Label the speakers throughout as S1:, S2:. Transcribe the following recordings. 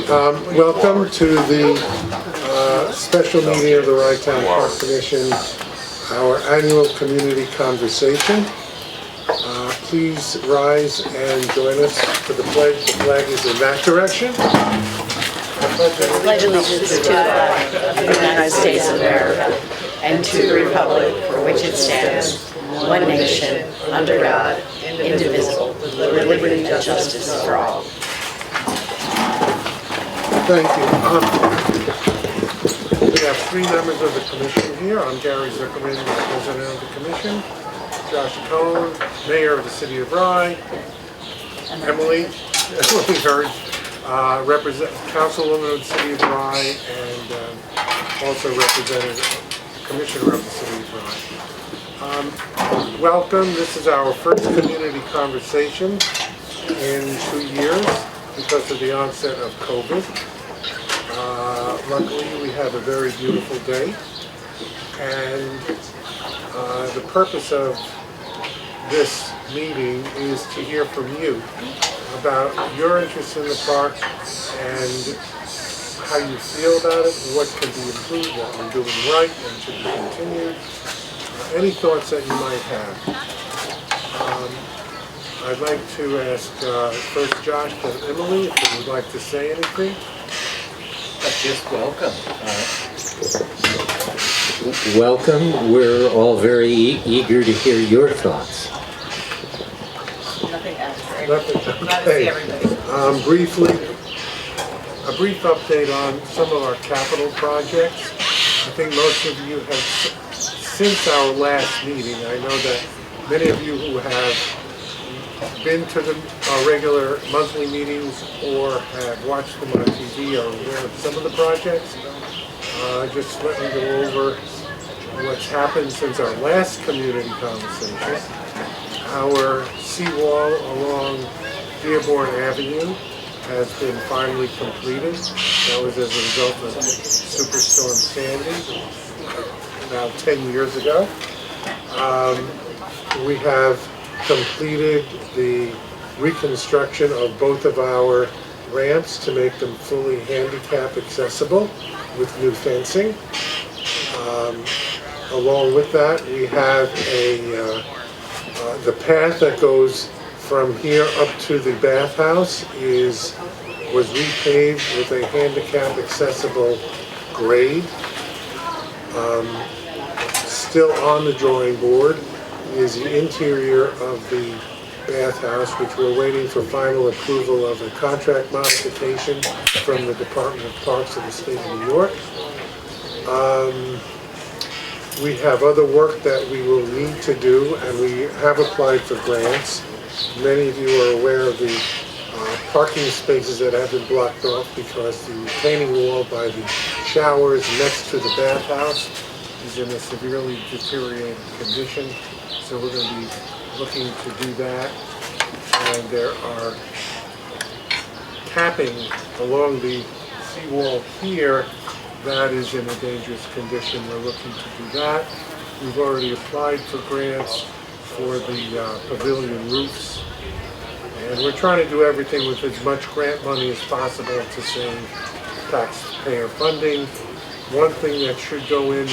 S1: Welcome to the special meeting of the Rye-Town Park Commission, our annual community conversation. Please rise and join us for the pledge. The flag is in that direction.
S2: Pledge allegiance to the flag of the United States of America and to the republic for which it stands, one nation, under God, indivisible, with liberty and justice for all.
S1: Thank you. We have three members of the commission here. I'm Gary Zuckerman, the president of the commission. Josh Cohn, mayor of the city of Rye. Emily Hurd, councilwoman of the city of Rye, and also commissioner of the city of Rye. Welcome. This is our first community conversation in 2 years because of the onset of COVID. Luckily, we have a very beautiful day, and the purpose of this meeting is to hear from you about your interest in the park and how you feel about it, what can be improved, what we're doing right and should be continued, any thoughts that you might have. I'd like to ask first Josh and Emily if they would like to say anything.
S3: Just welcome. Welcome. We're all very eager to hear your thoughts.
S2: Nothing else.
S1: Okay. A brief update on some of our capital projects. I think most of you have, since our last meeting, I know that many of you who have been to the regular monthly meetings or have watched them on TV are aware of some of the projects. Just let me go over what's happened since our last community conversation. Our seawall along Dearborn Avenue has been finally completed. That was as a result of Superstorm Sandy about 10 years ago. We have completed the reconstruction of both of our ramps to make them fully handicap accessible with new fencing. Along with that, we have the path that goes from here up to the bathhouse was repaved with a handicap accessible grade. Still on the drawing board is the interior of the bathhouse, which we're waiting for final approval of a contract modification from the Department of Parks of the state of New York. We have other work that we will need to do, and we have applied for grants. Many of you are aware of the parking spaces that have been blocked off because the retaining wall by the showers next to the bathhouse is in a severely deteriorated condition. So we're going to be looking to do that. And there are capping along the seawall here that is in a dangerous condition. We're looking to do that. We've already applied for grants for the pavilion roofs. And we're trying to do everything with as much grant money as possible to save taxpayer funding. One thing that should go in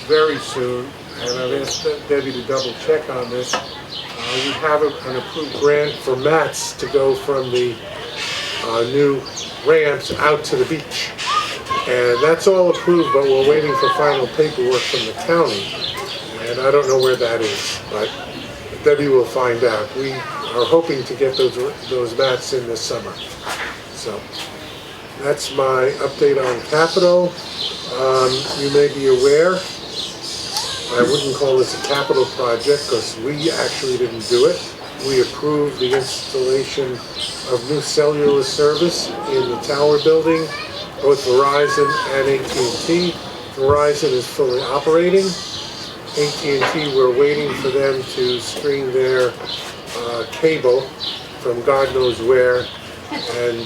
S1: very soon, and I've asked Debbie to double check on this, we have an approved grant for mats to go from the new ramps out to the beach. And that's all approved, but we're waiting for final paperwork from the county. And I don't know where that is, but Debbie will find out. We are hoping to get those mats in this summer. So that's my update on capital. You may be aware, I wouldn't call this a capital project because we actually didn't do it. We approved the installation of new cellular service in the tower building, both Verizon and AT&T. Verizon is fully operating. AT&T, we're waiting for them to string their cable from God knows where, and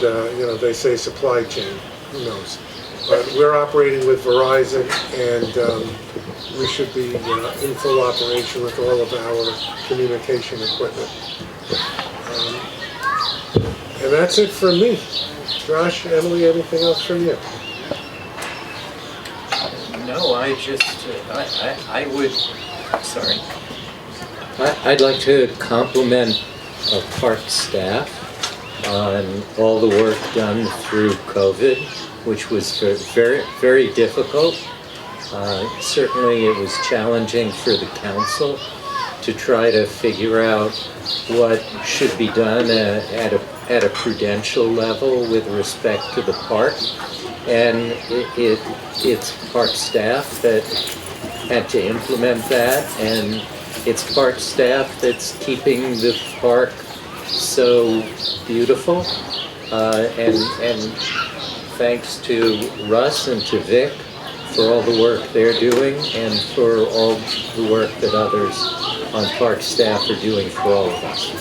S1: they say supply chain, who knows. But we're operating with Verizon, and we should be in full operation with all of our communication equipment. And that's it for me. Josh, Emily, anything else from you?
S4: No, I would, sorry.
S3: I'd like to compliment park staff on all the work done through COVID, which was very, very difficult. Certainly it was challenging for the council to try to figure out what should be done at a prudential level with respect to the park. And it's park staff that had to implement that, and it's park staff that's keeping the park so beautiful. And thanks to Russ and to Vic for all the work they're doing, and for all the work that others on park staff are doing for all of us.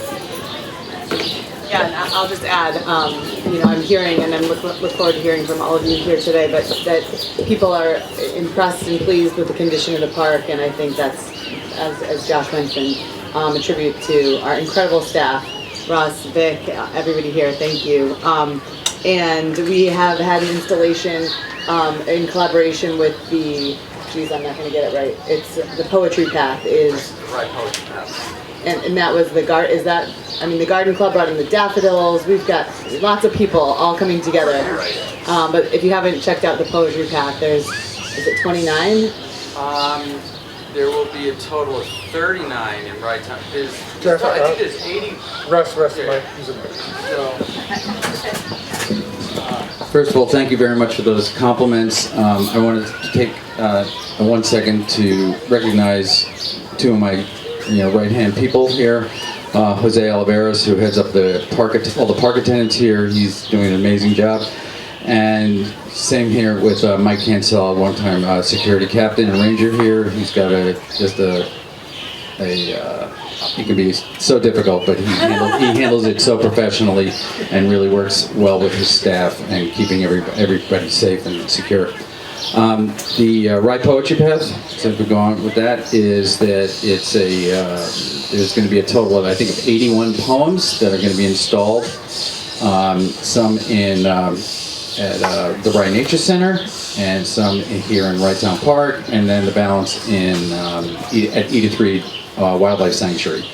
S5: Yeah, and I'll just add, I'm hearing, and I look forward to hearing from all of you here today, but that people are impressed and pleased with the condition of the park, and I think that's, as Josh mentioned, a tribute to our incredible staff, Russ, Vic, everybody here, thank you. And we have had an installation in collaboration with the, I'm not going to get it right, it's the Poetry Path is...
S6: Right, Poetry Path.
S5: And that was the the garden club brought in the daffodils. We've got lots of people all coming together. But if you haven't checked out the Poetry Path, is it 29?
S6: There will be a total of 39 in right time. I think there's 80.
S1: Russ, Mike, use a mic.
S7: First of all, thank you very much for those compliments. I wanted to take 1 second to recognize two of my right-hand people here. Jose Oliveros, who heads up all the park attendants here. He's doing an amazing job. And same here with Mike Cancel, one-time security captain and ranger here. He's got he can be so difficult, but he handles it so professionally and really works well with his staff and keeping everybody safe and secure. The Rye Poetry Path, since we're going with that, is that it's there's going to be a total of, I think, 81 poems that are going to be installed. Some at the Rye Nature Center, and some here in Wrighttown Park, and then the balance at Edith Reed Wildlife Sanctuary,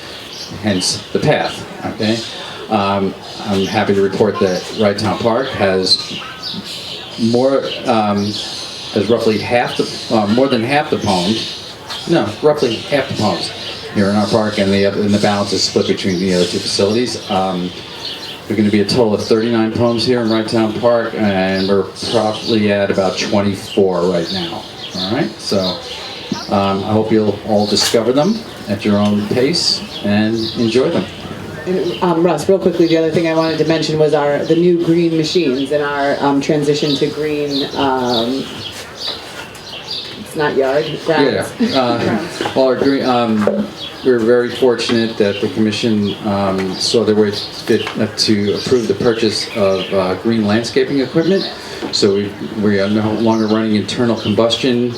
S7: hence the path. Okay, I'm happy to report that Wrighttown Park has roughly more than half the poems. No, roughly half the poems here in our park, and the balance is split between the other two facilities. We're going to be a total of 39 poems here in Wrighttown Park, and we're probably at about 24 right now. All right, so I hope you'll all discover them at your own pace and enjoy them.
S5: And, Russ, real quickly, the other thing I wanted to mention was the new green machines and our transition to green. It's not yard, grounds.
S7: Yeah. Well, we're very fortunate that the commission saw their way fit to approve the purchase of green landscaping equipment. So we are no longer running internal combustion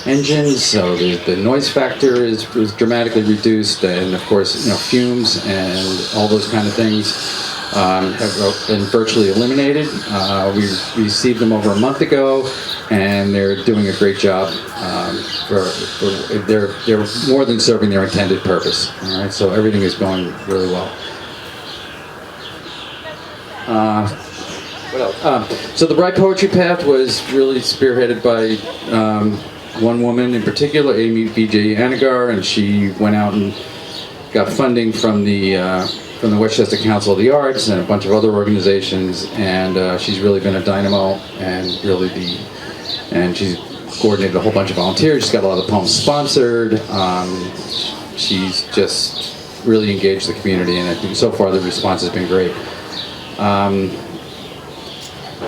S7: engines, so the noise factor is dramatically reduced, and of course, fumes and all those kind of things have been virtually eliminated. We received them over a month ago, and they're doing a great job. They're more than serving their intended purpose. All right, so everything is going really well. What else? So the Bright Poetry Path was really spearheaded by one woman in particular, Amy B.J. Anagar, and she went out and got funding from the Westchester Council of the Arts and a bunch of other organizations, and she's really been a dynamo, and she's coordinated a whole bunch of volunteers. She's got a lot of poems sponsored. She's just really engaged the community, and I think so far the response has been great.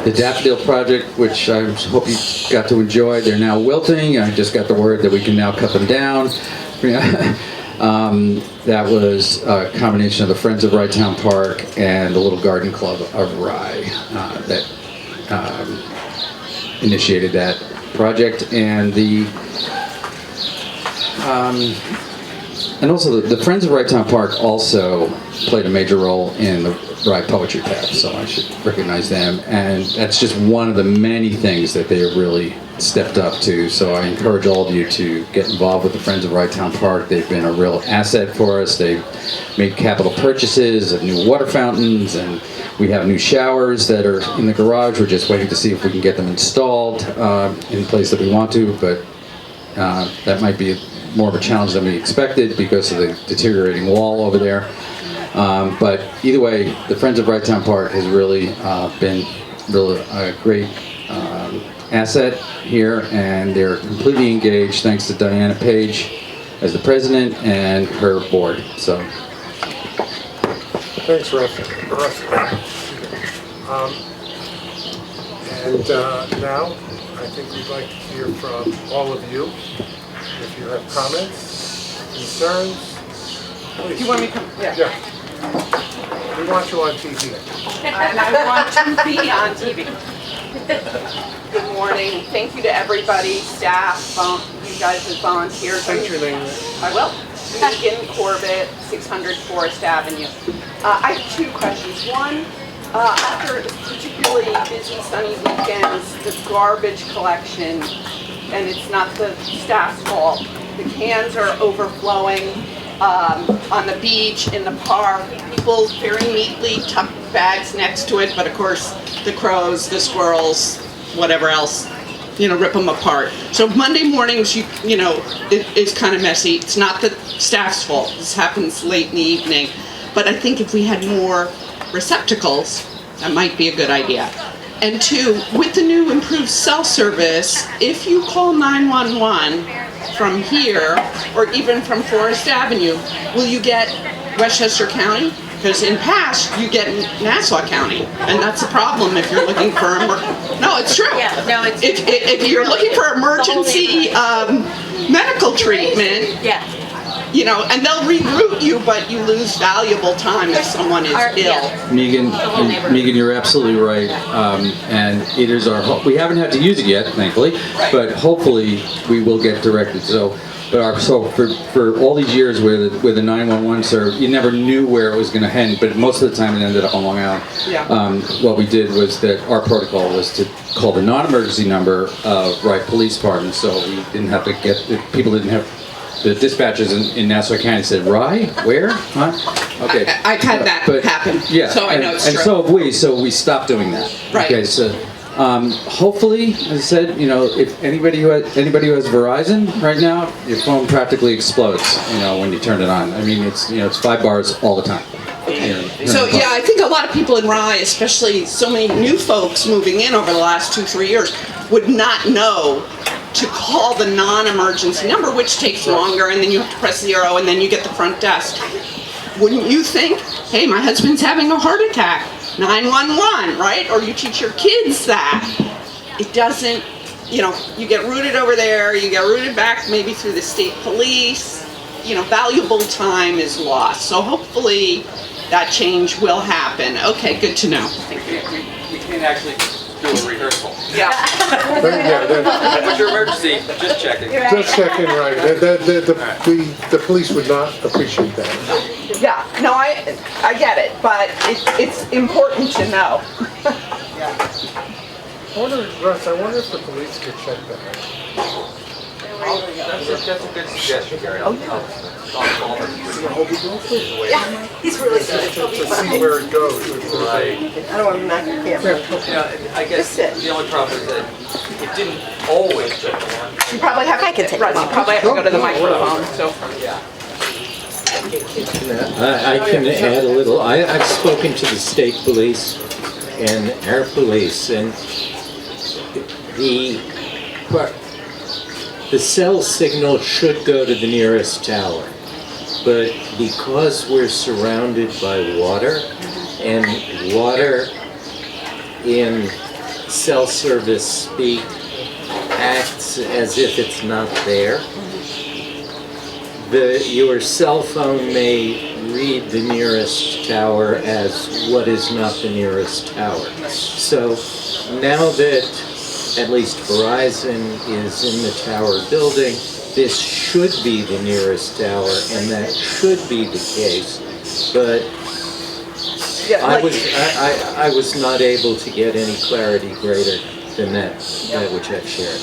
S7: The Daffodil Project, which I hope you got to enjoy, they're now wilting. I just got the word that we can now cut them down. That was a combination of the Friends of Wrighttown Park and the Little Garden Club of Rye that initiated that project. And the And also, the Friends of Right Town Park also played a major role in the Rye Poetry Path, so I should recognize them. And that's just one of the many things that they have really stepped up to. So I encourage all of you to get involved with the Friends of Right Town Park. They've been a real asset for us. They've made capital purchases of new water fountains, and we have new showers that are in the garage. We're just waiting to see if we can get them installed in the place that we want to, but that might be more of a challenge than we expected because of the deteriorating wall over there. But either way, the Friends of Right Town Park has really been a great asset here, and they're completely engaged thanks to Diana Page as the president and her board. So,
S1: Thanks, Russ. And now, I think we'd like to hear from all of you. If you have comments, concerns, please.
S8: You want me to come?
S1: Yeah. We want you on TV.
S8: And I want to be on TV. Good morning. Thank you to everybody, staff, you guys have volunteered.
S1: State your name.
S8: I will. Megan Corbett, 600 Forest Avenue. I have two questions. One, after particularly busy sunny weekends, the garbage collection, and it's not the staff's fault, the cans are overflowing on the beach, in the park. People very neatly tuck bags next to it, but of course the crows, the squirrels, whatever else, rip them apart. So Monday mornings, it's kind of messy. It's not the staff's fault. This happens late in the evening. But I think if we had more receptacles, that might be a good idea. And two, with the new improved cell service, if you call 911 from here, or even from Forest Avenue, will you get Westchester County? Because in past, you get Nassau County, and that's a problem if you're looking for no, it's true.
S2: Yeah, no, it's
S8: if you're looking for emergency medical treatment,
S2: yeah.
S8: And they'll reroute you, but you lose valuable time if someone is ill.
S2: Yeah.
S7: Megan, you're absolutely right. And it is our hope. We haven't had to use it yet, thankfully, but hopefully we will get directed. So for all these years where the 911 service, you never knew where it was going to end, but most of the time it ended up on Long Island.
S8: Yeah.
S7: What we did was that our protocol was to call the non-emergency number of Wright Police Department, so we didn't have to people didn't have. The dispatchers in Nassau County said, "Rye? Where? Huh?" Okay.
S8: I've had that happen.
S7: Yeah.
S8: So I know it's true.
S7: And so have we. So we stopped doing that.
S8: Right.
S7: Okay. So hopefully, as I said, if anybody who has Verizon right now, your phone practically explodes. When you turn it on. I mean, it's 5 bars all the time.
S8: So yeah, I think a lot of people in Rye, especially so many new folks moving in over the last 2-3 years, would not know to call the non-emergency number, which takes longer, and then you have to press 0, and then you get the front desk. Wouldn't you think, hey, my husband's having a heart attack, 911, right? Or you teach your kids that. It doesn't, you get routed over there, you get routed back maybe through the state police, valuable time is lost. So hopefully that change will happen. Okay, good to know. Thank you.
S6: We can actually do a rehearsal.
S8: Yeah.
S6: What's your emergency? Just checking.
S1: Just checking, right. The police would not appreciate that.
S8: Yeah, no, I get it, but it's important to know.
S1: Russ, I wonder if the police could check that.
S6: That's a good suggestion, Gary.
S8: He's really good.
S1: To see where it goes.
S6: Right.
S8: I don't want to knock your camera.
S6: I guess the only problem is that it didn't always check the one.
S8: You probably have to, Russ, you probably have to go to the microphone, so.
S6: Yeah.
S3: I can add a little. I've spoken to the state police and our police, and the cell signal should go to the nearest tower. But because we're surrounded by water, and water in cell service speak acts as if it's not there, your cell phone may read the nearest tower as what is not the nearest tower. So now that at least Verizon is in the tower building, this should be the nearest tower, and that should be the case, but
S8: Yeah,
S3: I
S8: like-
S3: was not able to get any clarity greater than that which I've shared.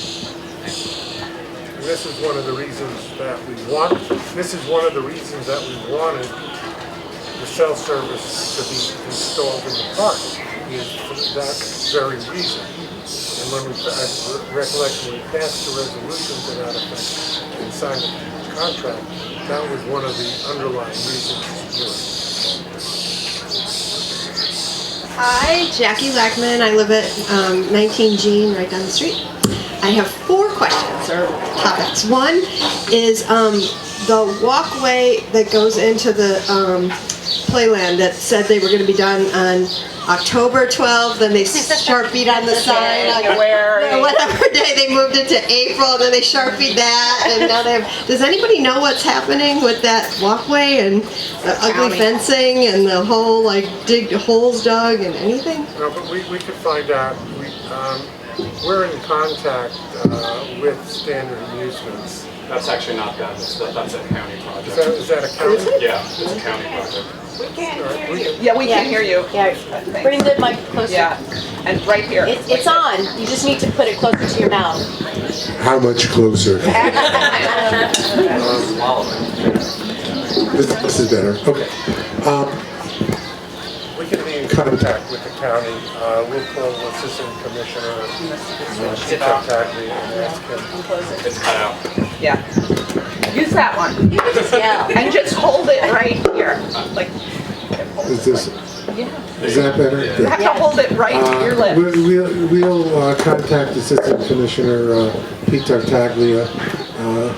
S1: And this is one of the reasons that we wanted the cell service to be installed in the park, is for that very reason. And when I recollect when we passed the resolution to that effect and signed the contract, that was one of the underlying reasons to do it.
S9: Hi, Jackie Lackman. I live at 19 Jean, right down the street. I have 4 questions or topics. One is the walkway that goes into the playland that said they were going to be done on October 12th, then they Sharpied on the sign on whatever day they moved it to April, and then they Sharpied that, and now they have. Does anybody know what's happening with that walkway and the ugly fencing and the whole holes dug and anything?
S1: No, but we could find out. We're in contact with Standard Amusements.
S10: That's actually not them, that's a county project.
S1: Is that a county?
S10: Yeah, it's a county project.
S8: We can't hear you. Yeah, we can hear you.
S2: Yeah, bring the mic closer.
S8: Yeah, and right here.
S2: It's on. You just need to put it closer to your mouth.
S11: How much closer? This is better. Okay.
S1: We can be in contact with the county. We'll call the Assistant Commissioner, contact me and ask him.
S10: It's cut out.
S8: Yeah. Use that one.
S2: Just yell.
S8: And just hold it right here. Like,
S11: Is that better?
S8: you have to hold it right to your lips.
S11: We'll contact Assistant Commissioner Pete Tartaglia,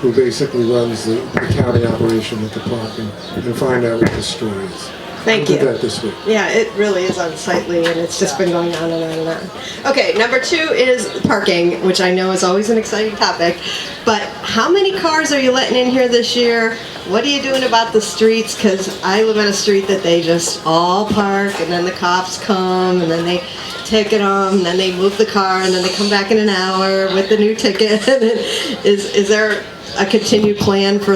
S11: who basically runs the county operation at the park, and find out what the story is.
S9: Thank
S11: We'll
S9: you.
S11: do that this week.
S9: Yeah, it really is unsightly, and it's just been going on and on and on. Okay, number 2 is parking, which I know is always an exciting topic. But how many cars are you letting in here this year? What are you doing about the streets? Because I live on a street that they just all park, and then the cops come, and then they ticket them, and then they move the car, and then they come back in an hour with the new ticket. Is there a continued plan for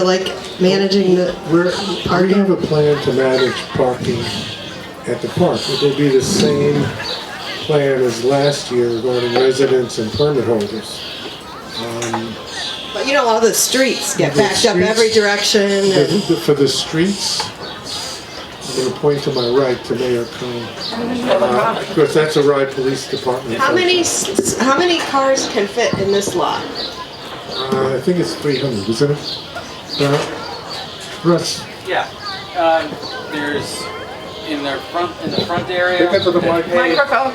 S9: managing the
S11: We
S9: parking?
S11: have a plan to manage parking at the park. It will be the same plan as last year regarding residents and permit holders.
S9: But all the streets get
S11: The
S9: backed up
S11: streets-
S9: every direction. And
S11: For the streets, I'm going to point to my right to Mayor Cohn. Because that's a Rye Police Department.
S9: how many cars can fit in this lot?
S11: I think it's 300, isn't it? Russ?
S6: Yeah, there's in the front area.
S8: Microphone.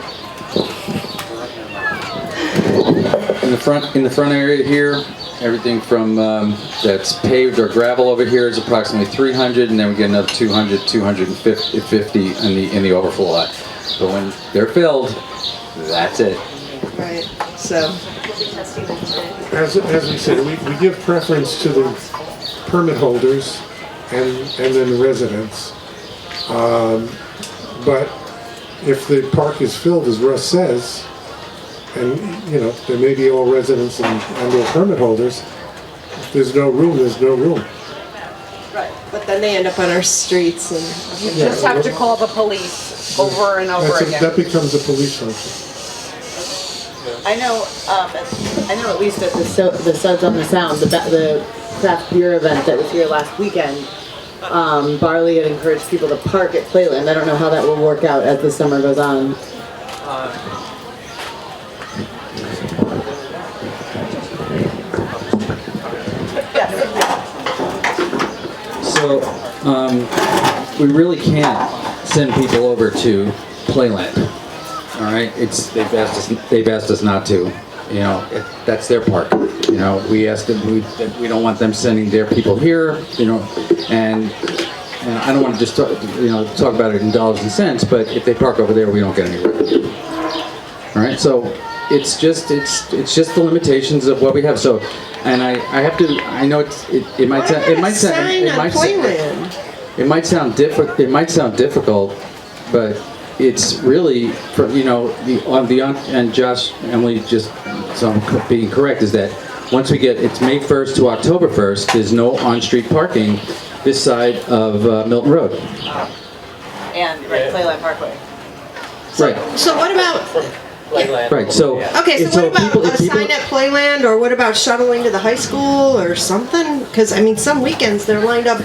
S7: In the front area here, everything from that's paved or gravel over here is approximately 300, and then we get another 200, 250 in the overflow lot. But when they're filled, that's it.
S9: Right. So
S1: As we said, we give preference to the permit holders and then the residents. But if the park is filled, as Russ says, and there may be all residents and or permit holders, if there's no room, there's no room.
S9: right. But then they end up on our streets and.
S8: You just have to call the police over and over again.
S1: That becomes a police function.
S5: I know at least at the Suds on the Sound, the craft beer event that was here last weekend, Barley had encouraged people to park at Playland. I don't know how that will work out as the summer goes on.
S7: So we really can't send people over to Playland. All right, they've asked us not to. That's their park. We asked them. We don't want them sending their people here. And I don't want to just talk about it in dollars and cents. But if they park over there, we don't get any revenue. All right, so it's just the limitations of what we have. So, and I have to. I know it might sound difficult, but it's really and Josh, Emily, just so I'm being correct, is that once we get, it's May 1st to October 1st, there's no on-street parking this side of Milton Road.
S5: And Playland Parkway.
S7: Right,
S9: So what about,
S7: right, so.
S9: okay, so what
S7: if people-
S9: about
S7: if
S9: a
S7: people-
S9: sign at Playland, or what about shuttling to the high school or something? Because, I mean, some weekends they're lined up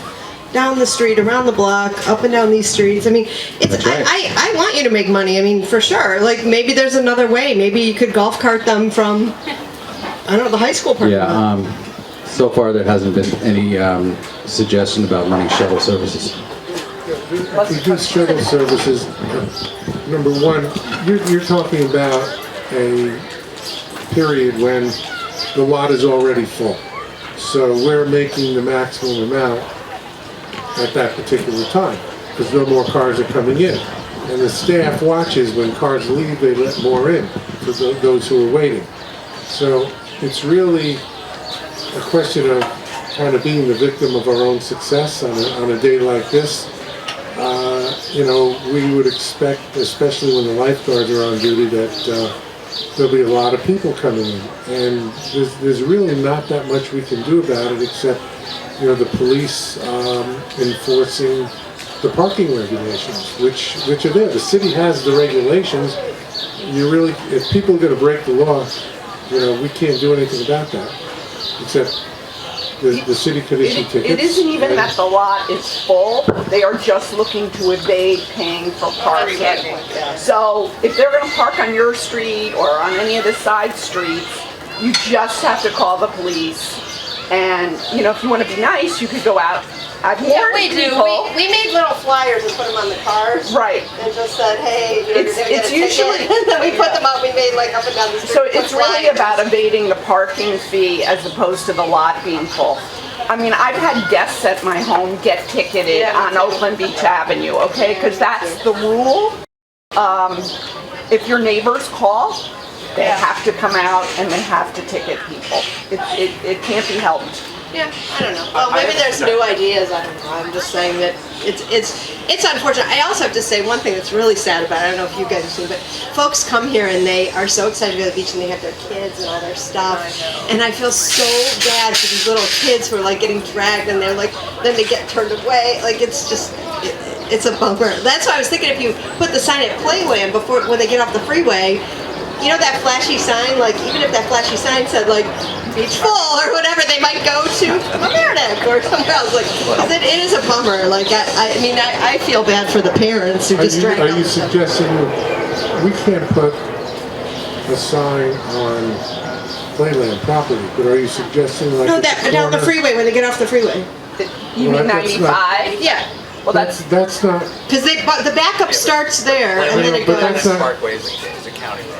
S9: down the street, around the block, up and down these streets. I mean, it's,
S7: That's right.
S9: I want you to make money, I mean, for sure. Like, maybe there's another way. Maybe you could golf cart them from, I don't know, the high school parking lot.
S7: Yeah, so far there hasn't been any suggestion about running shuttle services.
S11: If you do shuttle services, number one, you're talking about a period when the lot is already full. So we're making the maximum amount at that particular time, because no more cars are coming in. And the staff watches when cars leave, they let more in for those who are waiting. So it's really a question of kind of being the victim of our own success on a day like this. You know, we would expect, especially when the lifeguards are on duty, that there'll be a lot of people coming in. And there's really not that much we can do about it, except, you know, the police enforcing the parking regulations, which are there. The city has the regulations. You really, if people are going to break the law, you know, we can't do anything about that, except the city could issue tickets.
S8: It isn't even that the lot is full, they are just looking to evade paying for parking. So if they're gonna park on your street or on any of the side streets, you just have to call the police. And, you know, if you wanna be nice, you could go out. I've warned
S9: We do.
S8: people.
S9: We made little flyers and put them on the cars.
S8: Right.
S9: And just said, hey, you're
S8: It's-
S9: gonna get
S8: it's
S9: a ticket.
S8: usually-
S9: And then we put them up, we made like up and down the street.
S8: So
S9: put
S8: it's really
S9: flyers.
S8: about evading the parking fee as opposed to the lot being full. I mean, I've had guests at my home get ticketed on Oakland Beach Avenue, okay? Because that's the rule. If your neighbors call, they have to come out and they have to ticket people. It can't be helped.
S9: Yeah, I don't know. Well, maybe there's new ideas. I don't know. I'm just saying that it's unfortunate. I also have to say one thing that's really sad about it. I don't know if you guys have seen, but folks come here and they are so excited to go to the beach and they have their kids and all their stuff. And I feel so bad for these little kids who are like getting dragged and they're like, then they get turned away. Like it's just, it's a bummer. That's why I was thinking if you put the sign at Playland before when they get off the freeway. You know that flashy sign, like even if that flashy sign said like beach full or whatever, they might go to Mamaroneck or somewhere else. Like, 'cause it is a bummer. Like I mean, I feel bad for the parents who just drag
S11: Are
S9: them.
S11: you suggesting we can't put a sign on Playland property, but are you suggesting like
S9: No,
S11: at
S9: that
S11: the
S9: down the
S11: corner?
S9: freeway when they get off the freeway.
S8: You
S11: Well,
S8: mean
S11: that's not-
S8: 95?
S9: Yeah,
S8: Well, that's,
S11: That's not,
S9: because the backup starts there and then it
S11: but
S9: goes.
S11: that's not
S10: Parkway is a county road.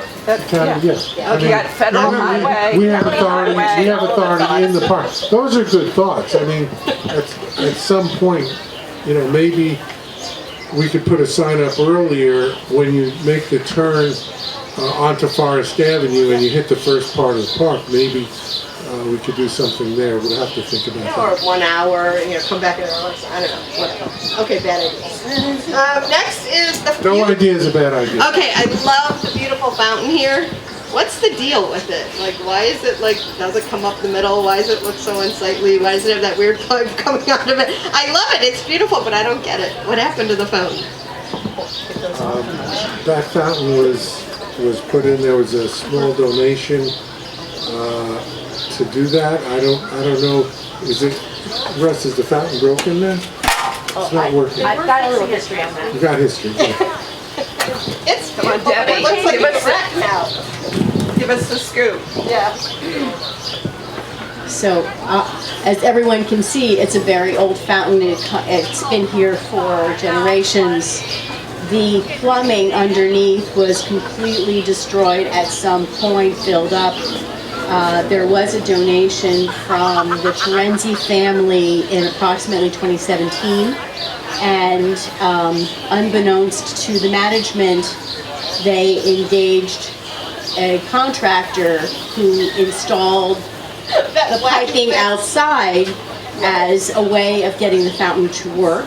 S11: county, yes. I
S8: you
S11: mean,
S8: got Federal Highway.
S11: We have
S8: County
S11: authority,
S8: Highway,
S11: we have
S8: all of
S11: authority in the
S8: those.
S11: park. Those are good thoughts. I mean, at some point, you know, maybe we could put a sign up earlier when you make the turn onto Forest Avenue and you hit the first part of the park. Maybe we could do something there. We'll have to think about
S9: Or
S11: that.
S9: 1 hour, you know, come back in an hour. I don't know, whatever. Okay, bad idea. Next is the
S11: No
S9: future.
S11: idea is a bad idea.
S9: Okay, I love the beautiful fountain here. What's the deal with it? Like, why is it like, does it come up the middle? Why does it look so unsightly? Why does it have that weird plug coming out of it? I love it, it's beautiful, but I don't get it. What happened to the fountain?
S11: That fountain was put in, there was a small donation to do that. I don't know, is it, Russ, is the fountain broken then? It's not working.
S2: I've got a little history on that.
S11: You got history, good.
S9: It's
S8: Come on,
S9: beautiful, but
S8: Debbie,
S9: it looks like
S8: give
S9: a
S8: us
S9: wreck now.
S8: Give us the scoop.
S9: Yeah.
S2: So, as everyone can see, it's a very old fountain. It's been here for generations. The plumbing underneath was completely destroyed at some point, filled up. There was a donation from the Terenzi family in approximately 2017, and unbeknownst to the management, they engaged a contractor who installed the piping outside as a way of getting the fountain to work.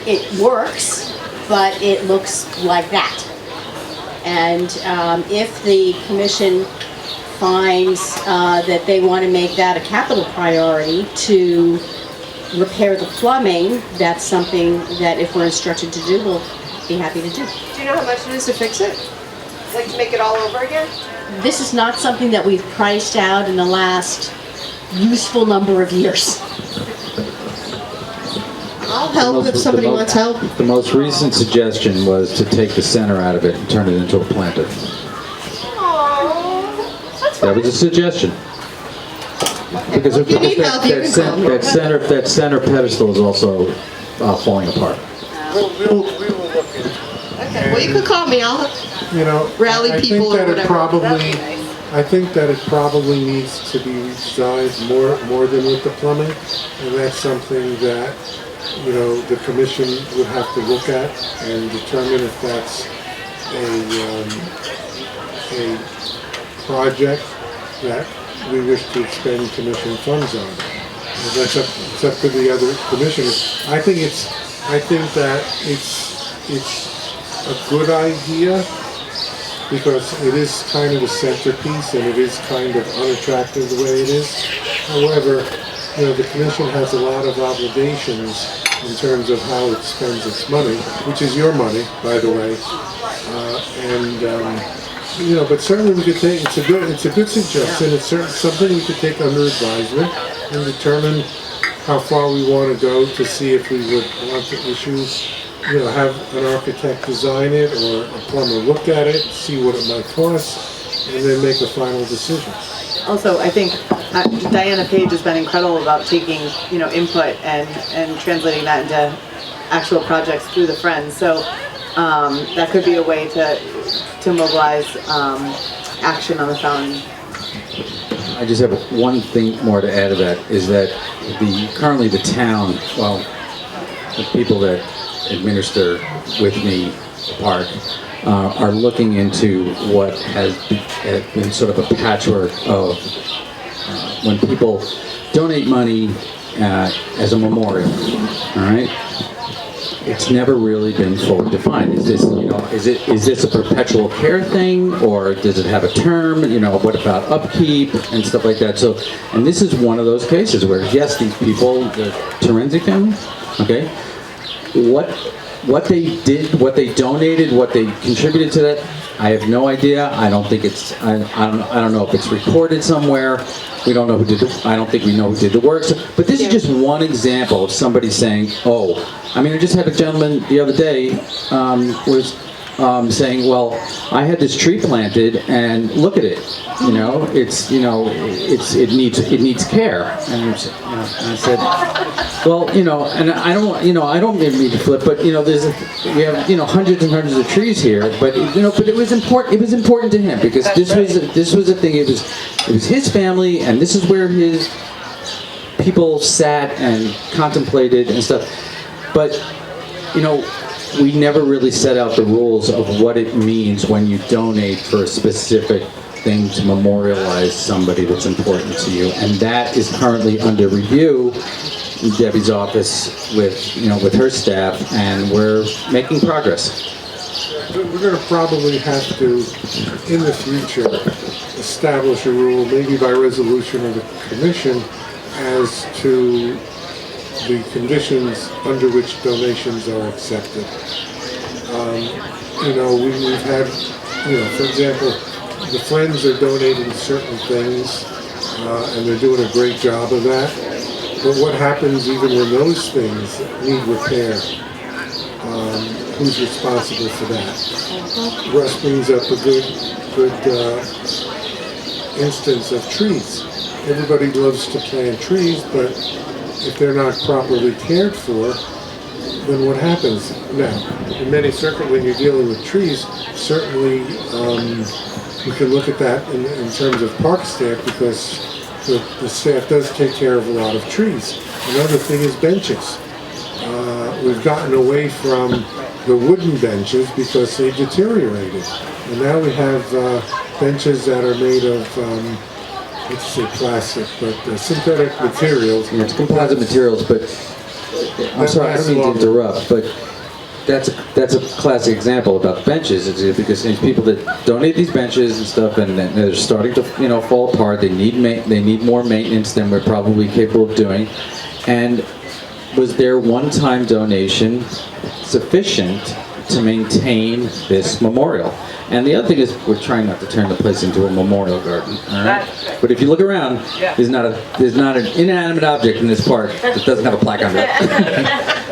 S2: It works, but it looks like that. And if the commission finds that they want to make that a capital priority to repair the plumbing, that's something that if we're instructed to do, we'll be happy to do.
S9: Do you know how much it is to fix it? Like to make it all over again?
S2: This is not something that we've priced out in the last useful number of years.
S9: I'll help if somebody wants help.
S7: The most recent suggestion was to take the center out of it and turn it into a planter.
S9: Aww, that's
S7: That
S9: fine.
S7: was a suggestion. Because
S9: If you need help, you can call me.
S7: that center pedestal is also falling apart.
S1: We will look into it.
S9: Okay, well, you can call me. I'll
S1: You know,
S9: Rally
S1: I
S9: people
S1: think
S9: or
S1: that it
S9: whatever.
S1: probably, I think that it probably needs to be designed more than with the plumbing, and that's something that, you know, the commission would have to look at and determine if that's a project that we wish to expend commission funds on. And that's it's up to the other commissioners. I think that it's a good idea, because it is kind of a centerpiece and it is kind of unattractive the way it is. However, you know, the commission has a lot of obligations in terms of how it spends its money, which is your money, by the way. You know, but certainly we could take, it's a good suggestion. It's something we could take under advisement and determine how far we want to go to see if we would want to issue, you know, have an architect design it or a plumber look at it, see what it might cost, and then make a final decision.
S5: Also, I think Diana Page has been incredible about taking, you know, input and translating that into actual projects through the Friends. So that could be a way to mobilize action on the fountain.
S7: I just have one thing more to add to that, is that currently the town, well, the people that administer with me the park are looking into what has been sort of a patchwork of when people donate money as a memorial, all right? It's never really been fully defined. Is this, you know, is this a perpetual care thing, or does it have a term? You know, what about upkeep and stuff like that? So, and this is one of those cases where, yes, these people, the Terenzi family, okay, what they did, what they donated, what they contributed to that, I have no idea. I don't think it's, I don't know if it's recorded somewhere. We don't know who did I don't think we know who did the work. So, but this is just one example of somebody saying, oh, I mean, I just had a gentleman the other day was saying, well, I had this tree planted and look at it. You know, it needs care. And I said, well, you know, and I don't mean to flip, but you know, we have, you know, hundreds and hundreds of trees here, but you know, but it was important. It was important to him because this was a thing. It was his family, and this is where his people sat and contemplated and stuff. But you know, we never really set out the rules of what it means when you donate for a specific thing to memorialize somebody that's important to you, and that is currently under review in Debbie's office with her staff, and we're making progress.
S1: We're going to probably have to, in the future, establish a rule, maybe by resolution of the commission, as to the conditions under which donations are accepted. You know, we've had, you know, for example, the Friends are donating certain things, and they're doing a great job of that. But what happens even when those things need repair? Who's responsible for that? Russ brings up a good instance of trees. Everybody loves to plant trees, but if they're not properly cared for, then what happens? Now, in many circles, when you're dealing with trees, certainly you can look at that in terms of park staff, because the staff does take care of a lot of trees. Another thing is benches. We've gotten away from the wooden benches because they deteriorated. And now we have benches that are made of, let's say plastic, but synthetic materials.
S7: Yeah, it's composite materials, but I'm sorry, I don't mean to interrupt, but that's a classic example about the benches. It's because these people that donate these benches and stuff, and they're starting to fall apart. They need more maintenance than we're probably capable of doing. And was their one-time donation sufficient to maintain this memorial? And the other thing is, we're trying not to turn the place into a memorial garden. All right? But if you look around, there's not an inanimate object in this park that doesn't have a plaque under it.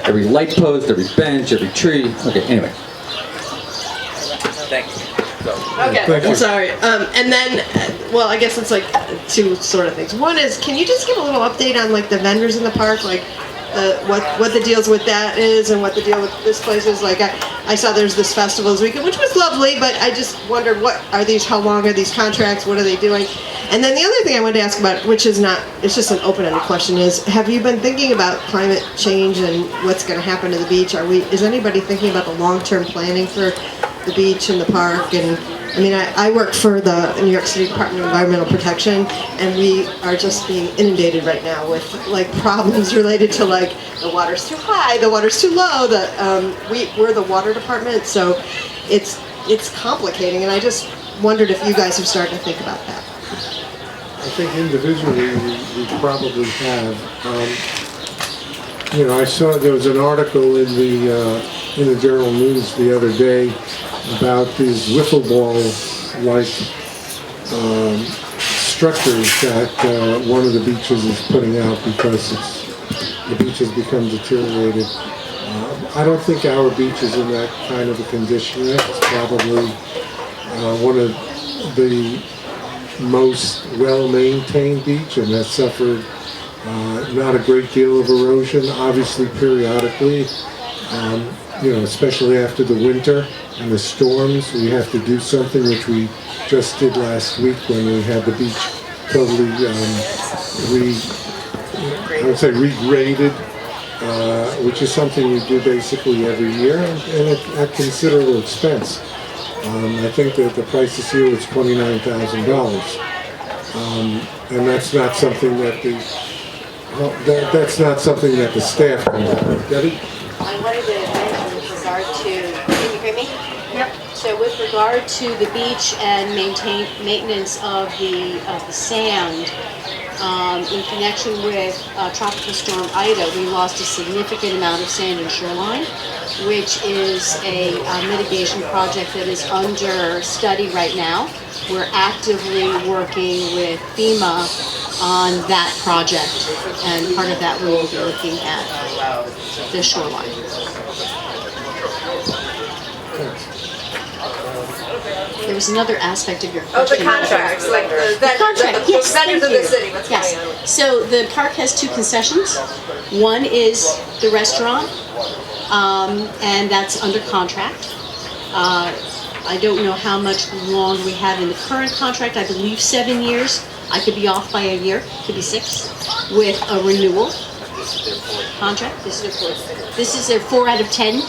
S7: Every light post, every bench, every tree. Okay, anyway.
S10: Thank you.
S9: Okay,
S11: Thank you.
S9: I'm sorry. And then, well, I guess it's like two sort of things. One is, can you just give a little update on like the vendors in the park, like what the deals with that is and what the deal with this place is? Like, I saw there's this festival this weekend, which was lovely, but I just wondered, what are these? How long are these contracts? What are they doing? And then the other thing I wanted to ask about, which is not, it's just an open-ended question, is have you been thinking about climate change and what's going to happen to the beach? Is anybody thinking about the long-term planning for the beach and the park? And I mean, I work for the New York City Department of Environmental Protection, and we are just being inundated right now with like problems related to like the water's too high, the water's too low. We're the water department, so it's complicating, and I just wondered if you guys have started to think about that.
S11: I think individually we probably have. I saw there was an article in the Journal News the other day about these wiffle ball-like structures that one of the beaches is putting out because the beach has become deteriorated. I don't think our beach is in that kind of a condition yet. It's probably one of the most well-maintained beach and has suffered not a great deal of erosion, obviously periodically, especially after the winter and the storms. We have to do something, which we just did last week when we had the beach totally regraded, which is something we do basically every year and at considerable expense. I think that the price this year was $29,000, and that's not something that the staff can do. Debbie?
S2: I wanted to mention with regard to, can you hear me? Yep. So with regard to the beach and maintenance of the sand, in connection with Tropical Storm Ida, we lost a significant amount of sand and shoreline, which is a mitigation project that is under study right now. We're actively working with FEMA on that project, and part of that we will be looking at the shoreline. There was another aspect of your question.
S9: Oh, the contracts, like the
S2: contract, yes,
S9: vendors of
S2: thank
S9: the city.
S2: you. Yes. So the park has two concessions. One is the restaurant, and that's under contract. I don't know how much longer we have in the current contract. I believe 7 years. I could be off by a year, could be 6, with a renewal contract. This is their 4 out of 10,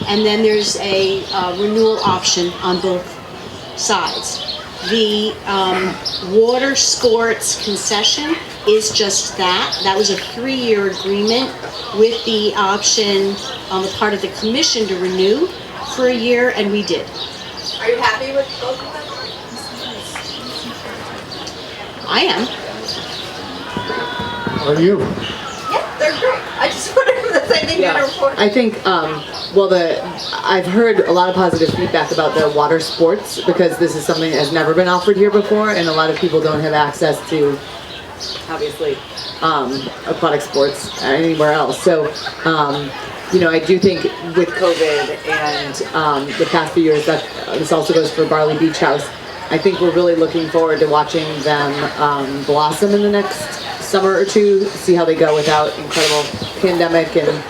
S2: and then there's a renewal option on both sides. The water sports concession is just that. That was a 3-year agreement with the option on the part of the commission to renew for a year, and we did.
S9: Are you happy with both of them?
S2: I am.
S11: Are you?
S9: Yeah, they're great. I just wondered if the same thing you report.
S5: I think, I've heard a lot of positive feedback about the water sports because this is something that has never been offered here before, and a lot of people don't have access to, obviously, aquatic sports anywhere else. So, I do think with COVID and the past few years, that this also goes for Barley Beach House. I think we're really looking forward to watching them blossom in the next summer or two, see how they go without incredible pandemic. And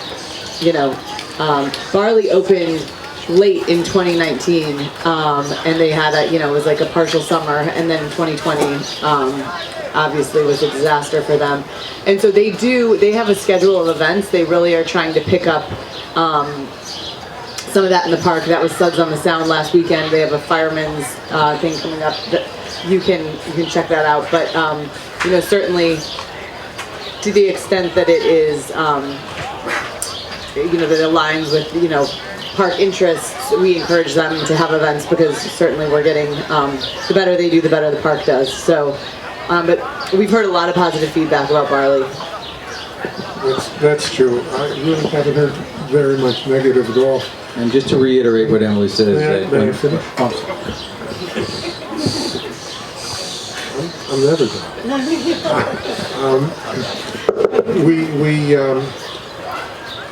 S5: Barley opened late in 2019, and they had it was like a partial summer, and then 2020 obviously was a disaster for them. And so they have a schedule of events. They really are trying to pick up some of that in the park. That was Suds on the Sound last weekend. They have a fireman's thing coming up that you can check that out. But certainly to the extent that it is that aligns with park interests, we encourage them to have events because certainly we're getting, the better they do, the better the park does. So, but we've heard a lot of positive feedback about Barley.
S11: That's true. I really haven't heard very much negative at all.
S7: And just to reiterate what Emily says, that
S11: May I
S7: when,
S11: finish? I'm never done. We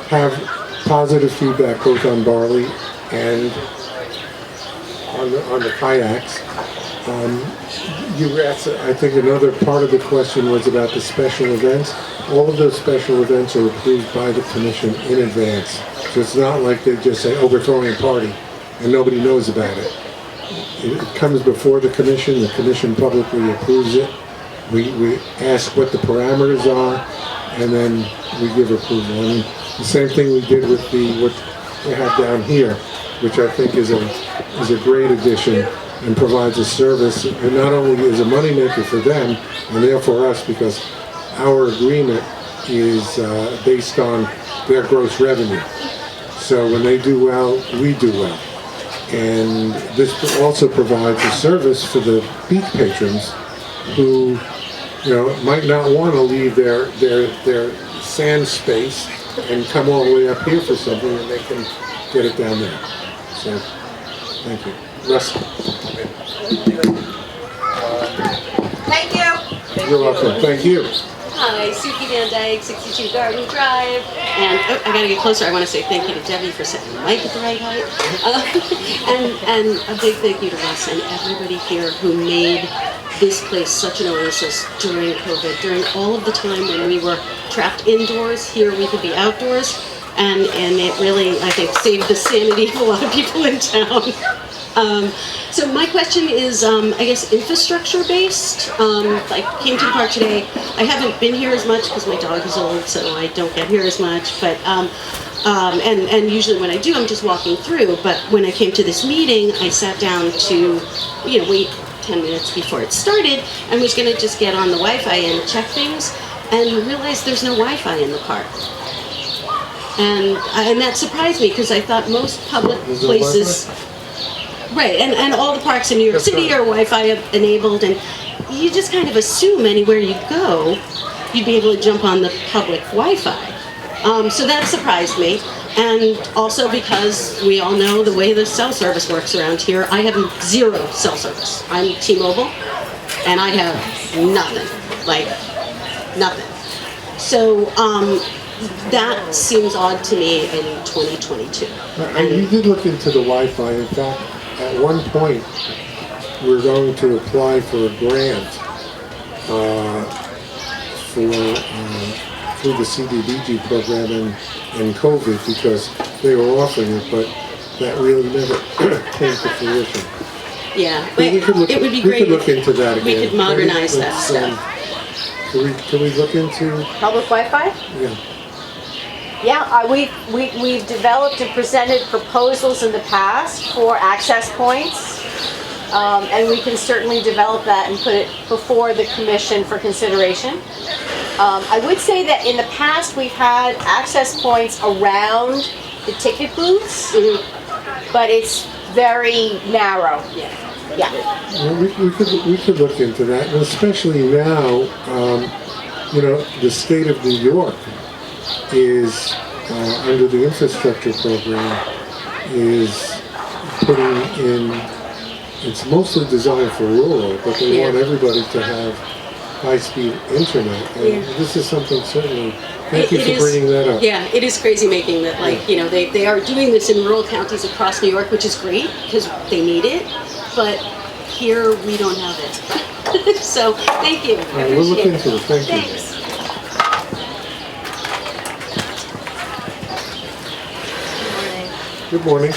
S11: have positive feedback both on Barley and on the kayaks. You asked, I think another part of the question was about the special events. All of those special events are approved by the commission in advance. So it's not like they just say, oh, we're throwing a party and nobody knows about it. It comes before the commission publicly approves it. We ask what the parameters are, and then we give approval. I mean, the same thing we did with what we have down here, which I think is a great addition and provides a service, and not only is a moneymaker for them, and therefore us, because our agreement is based on their gross revenue. So when they do well, we do well. And this also provides a service for the beach patrons who, might not want to leave their sand space and come all the way up here for something, and they can get it down there. So, thank you. Russ?
S12: Thank you.
S11: You're welcome. Thank you.
S12: Hi, Suki Van Dyke, 62 Garden Drive. And I gotta get closer. I want to say thank you to Debbie for setting the mic at the right height. And a big thank you to Russ and everybody here who made this place such an oasis during COVID. During all of the time when we were trapped indoors, here we could be outdoors. And it really, I think, saved the sanity of a lot of people in town. So my question is, I guess, infrastructure based. I came to the park today. I haven't been here as much because my dog is old, so I don't get here as much. But and usually when I do, I'm just walking through. But when I came to this meeting, I sat down to, wait 10 minutes before it started, and was going to just get on the Wi-Fi and check things, and realized there's no Wi-Fi in the park. And that surprised me because I thought most public places. Right, and all the parks in New York City are Wi-Fi enabled, and you just kind of assume anywhere you go, you'd be able to jump on the public Wi-Fi. So that surprised me, and also because we all know the way the cell service works around here, I have zero cell service. I'm T-Mobile, and I have nothing, like nothing. So that seems odd to me in 2022.
S11: And you did look into the Wi-Fi. In fact, at one point, we're going to apply for a grant through the CDBG program and COVID because they were offering it, but that really never came to fruition.
S12: Yeah,
S11: it would be great. We could look into that again.
S12: We could modernize that stuff.
S11: Can we look into
S13: public Wi-Fi?
S11: Yeah.
S13: Yeah, we've developed and presented proposals in the past for access points, and we can certainly develop that and put it before the commission for consideration. I would say that in the past we've had access points around the ticket booths, but it's very narrow. Yeah.
S11: Well, we could look into that, and especially now, the state of New York is under the infrastructure program is putting in. It's mostly designed for rural, but they want everybody to have high-speed internet, and this is something certainly. Thank you for bringing that up.
S12: Yeah, it is crazy making that. They are doing this in rural counties across New York, which is great because they need it, but here we don't have it. So thank you.
S11: All right, we'll look into it. Thank you.
S12: Thanks.
S11: Good morning.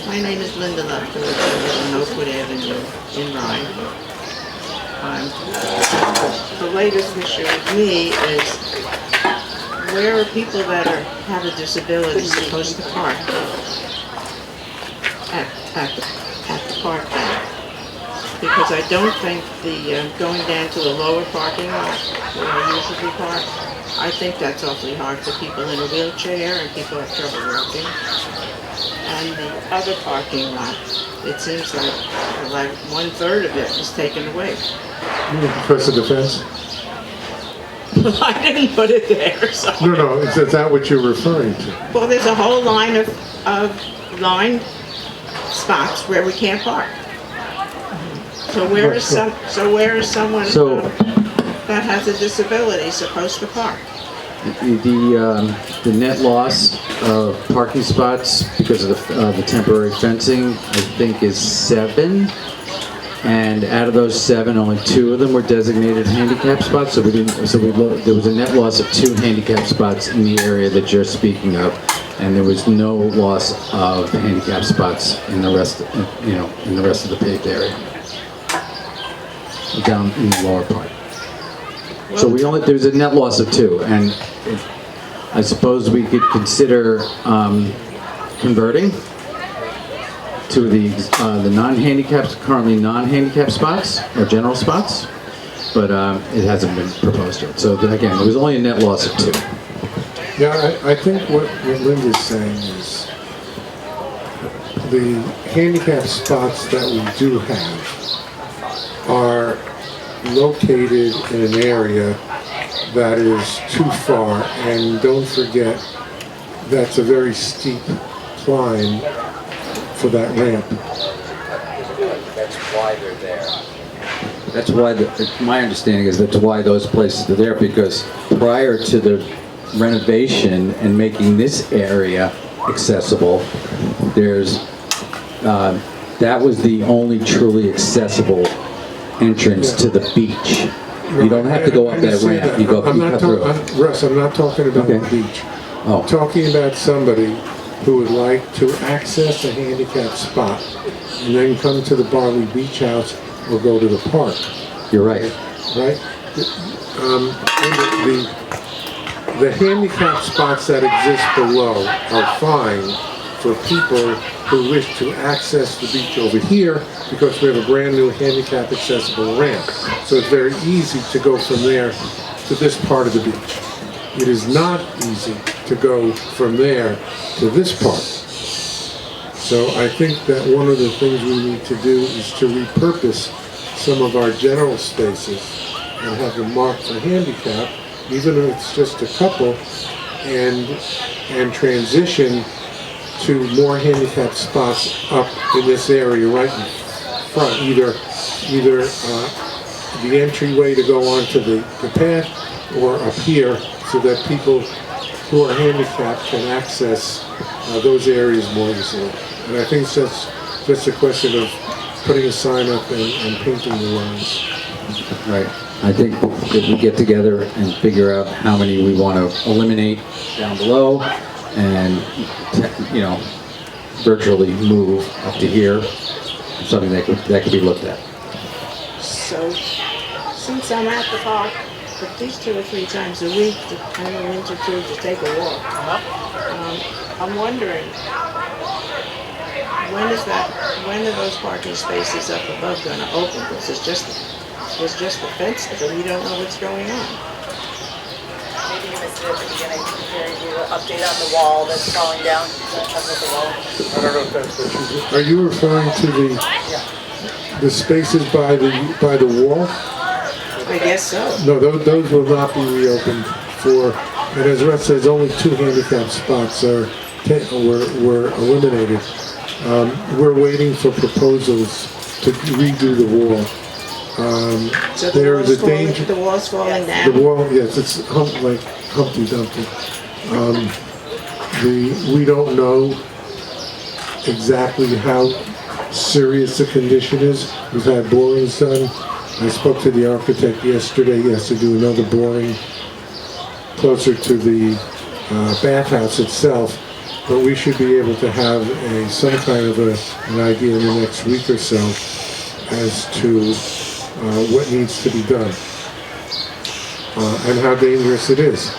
S14: My name is Linda Lefkow. I live on Oakwood Avenue in Rye. The latest issue with me is where are people that have a disability supposed to park at the park? because I don't think the going down to the lower parking lot where I usually park, I think that's awfully hard for people in a wheelchair and people have trouble walking. And the other parking lot, it seems like 1/3 of it was taken away.
S11: Because of the fence?
S14: I didn't put it there, so.
S11: No, is that what you're referring to?
S14: Well, there's a whole line of lined spots where we can't park. So where is someone that has a disability supposed to park?
S7: The net loss of parking spots because of the temporary fencing, I think, is 7. And out of those 7, only 2 of them were designated handicap spots. So there was a net loss of 2 handicap spots in the area that you're speaking of, and there was no loss of handicap spots in the rest, in the rest of the paved area, down in the lower part. So there was a net loss of 2, and I suppose we could consider converting to the non-handicapped, currently non-handicapped spots or general spots, but it hasn't been proposed yet. So again, there was only a net loss of 2.
S11: Yeah, I think what Linda's saying is the handicap spots that we do have are located in an area that is too far, and don't forget that's a very steep climb for that ramp.
S10: That's why they're there.
S7: That's why, my understanding is that's why those places are there, because prior to the renovation and making this area accessible, that was the only truly accessible entrance to the beach. You don't have to go up that ramp. You cut through.
S11: Russ, I'm not talking about the beach. I'm talking about somebody who would like to access a handicapped spot and then come to the Barley Beach House or go to the park.
S7: You're right.
S11: Right? The handicapped spots that exist below are fine for people who wish to access the beach over here, because we have a brand new handicap accessible ramp. So it's very easy to go from there to this part of the beach. It is not easy to go from there to this part. So I think that one of the things we need to do is to repurpose some of our general spaces and have them marked for handicap, even if it's just a couple, and transition to more handicapped spots up in this area right in front, either the entryway to go onto the path or up here, so that people who are handicapped can access those areas more easily. And I think it's just a question of putting a sign up and painting the lines.
S7: Right. I think if we get together and figure out how many we want to eliminate down below, and virtually move up to here, something that could be looked at.
S14: So, since I'm at the park at least 2 or 3 times a week, I know into 2 to take a walk, I'm wondering, when are those parking spaces up above going to open? Because there's just the fence, so we don't know what's going on.
S2: Maybe you missed it at the beginning. There you do an update on the wall that's falling down.
S11: I don't know if that's what you do. Are you referring to the spaces by the wall?
S14: I guess so.
S11: No, those will not be reopened for, and as Russ says, only 2 handicap spots were eliminated. We're waiting for proposals to redo the wall.
S14: So
S11: there is a danger.
S14: The wall's falling down?
S11: The wall, yes, it's like Humpty Dumpty. We don't know exactly how serious the condition is. We've had borings done. I spoke to the architect yesterday. He has to do another boring closer to the bathhouse itself. But we should be able to have some kind of an idea in the next week or so as to what needs to be done and how dangerous it is.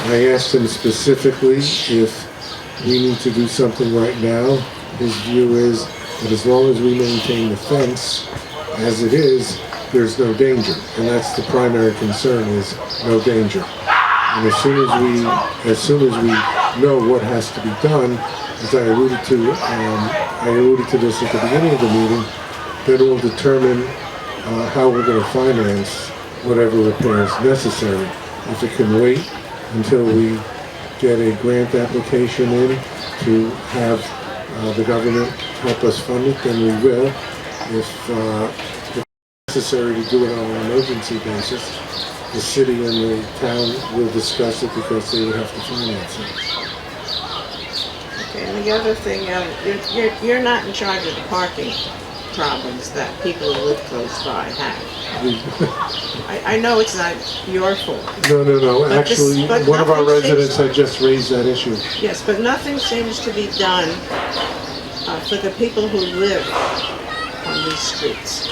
S11: I asked him specifically if we need to do something right now. His view is that as long as we maintain the fence As it is, there's no danger, and that's the primary concern, is no danger. And as soon as we know what has to be done, as I alluded to this at the beginning of the meeting, then we'll determine how we're going to finance whatever repairs necessary. If it can wait until we get a grant application in to have the government help us fund it, then we will. If it's necessary to do it on an emergency basis, the city and the town will discuss it because they would have to finance it.
S14: Okay, and the other thing, you're not in charge of the parking problems that people who live close by have. I know it's not your fault.
S11: No.
S14: But
S11: Actually, one of our residents had just raised that issue.
S14: Yes, but nothing seems to be done for the people who live on these streets.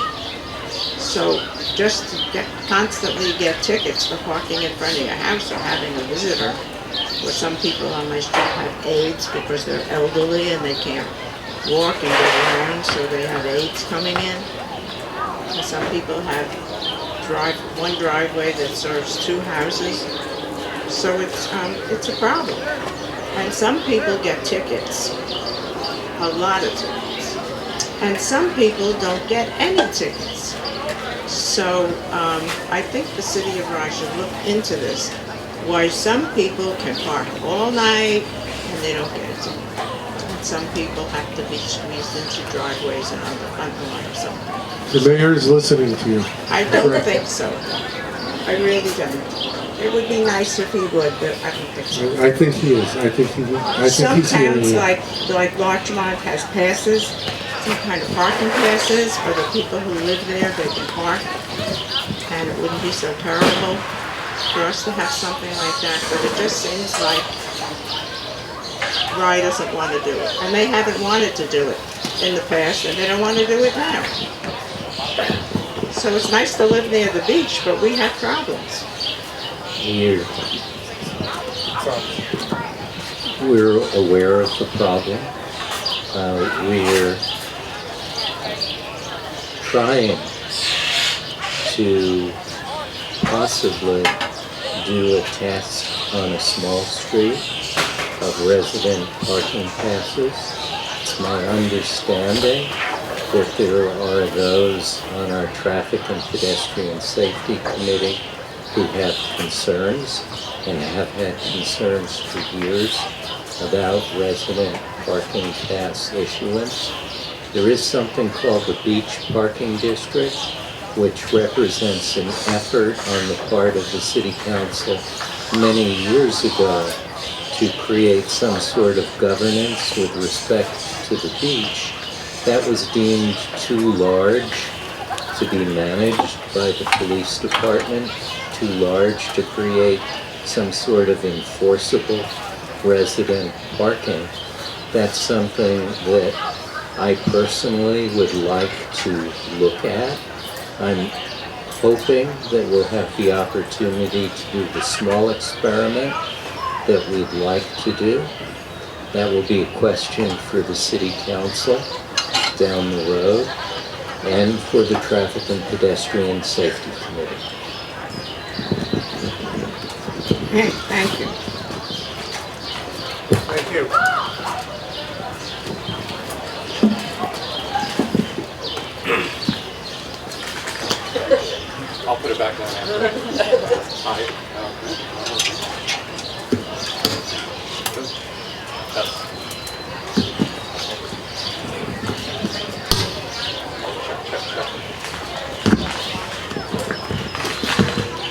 S14: So just to constantly get tickets for parking in front of your house or having a visitor, or some people on my street have AIDS because they're elderly and they can't walk and get around, so they have aides coming in. And some people have one driveway that serves 2 houses, so it's a problem. And some people get tickets, a lot of tickets, and some people don't get any tickets. So I think the city of Rye should look into this, why some people can park all night and they don't get a ticket. Some people have to be squeezed into driveways and on the front line or something.
S11: The mayor is listening to you.
S14: I don't think so. I really don't. It would be nice if he would, but I don't think so.
S11: I think he is. I think he's hearing
S14: towns
S11: you.
S14: like Larchmont has passes, some kind of parking passes for the people who live there, they can park. And it wouldn't be so terrible for us to have something like that, but it just seems like Rye doesn't want to do it. And they haven't wanted to do it in the past, and they don't want to do it now. So it's nice to live near the beach, but we have problems.
S3: We're aware of the problem. We're trying to possibly do a test on a small street of resident parking passes. It's my understanding that there are those on our Traffic and Pedestrian Safety Committee who have concerns and have had concerns for years about resident parking pass issuance. There is something called the Beach Parking District, which represents an effort on the part of the City Council many years ago to create some sort of governance with respect to the beach. That was deemed too large to be managed by the police department, too large to create some sort of enforceable resident parking. That's something that I personally would like to look at. I'm hoping that we'll have the opportunity to do the small experiment that we'd like to do. That will be a question for the City Council down the road and for the Traffic and Pedestrian Safety Committee.
S14: Thank you.
S1: Thank you.
S15: I'll put it back down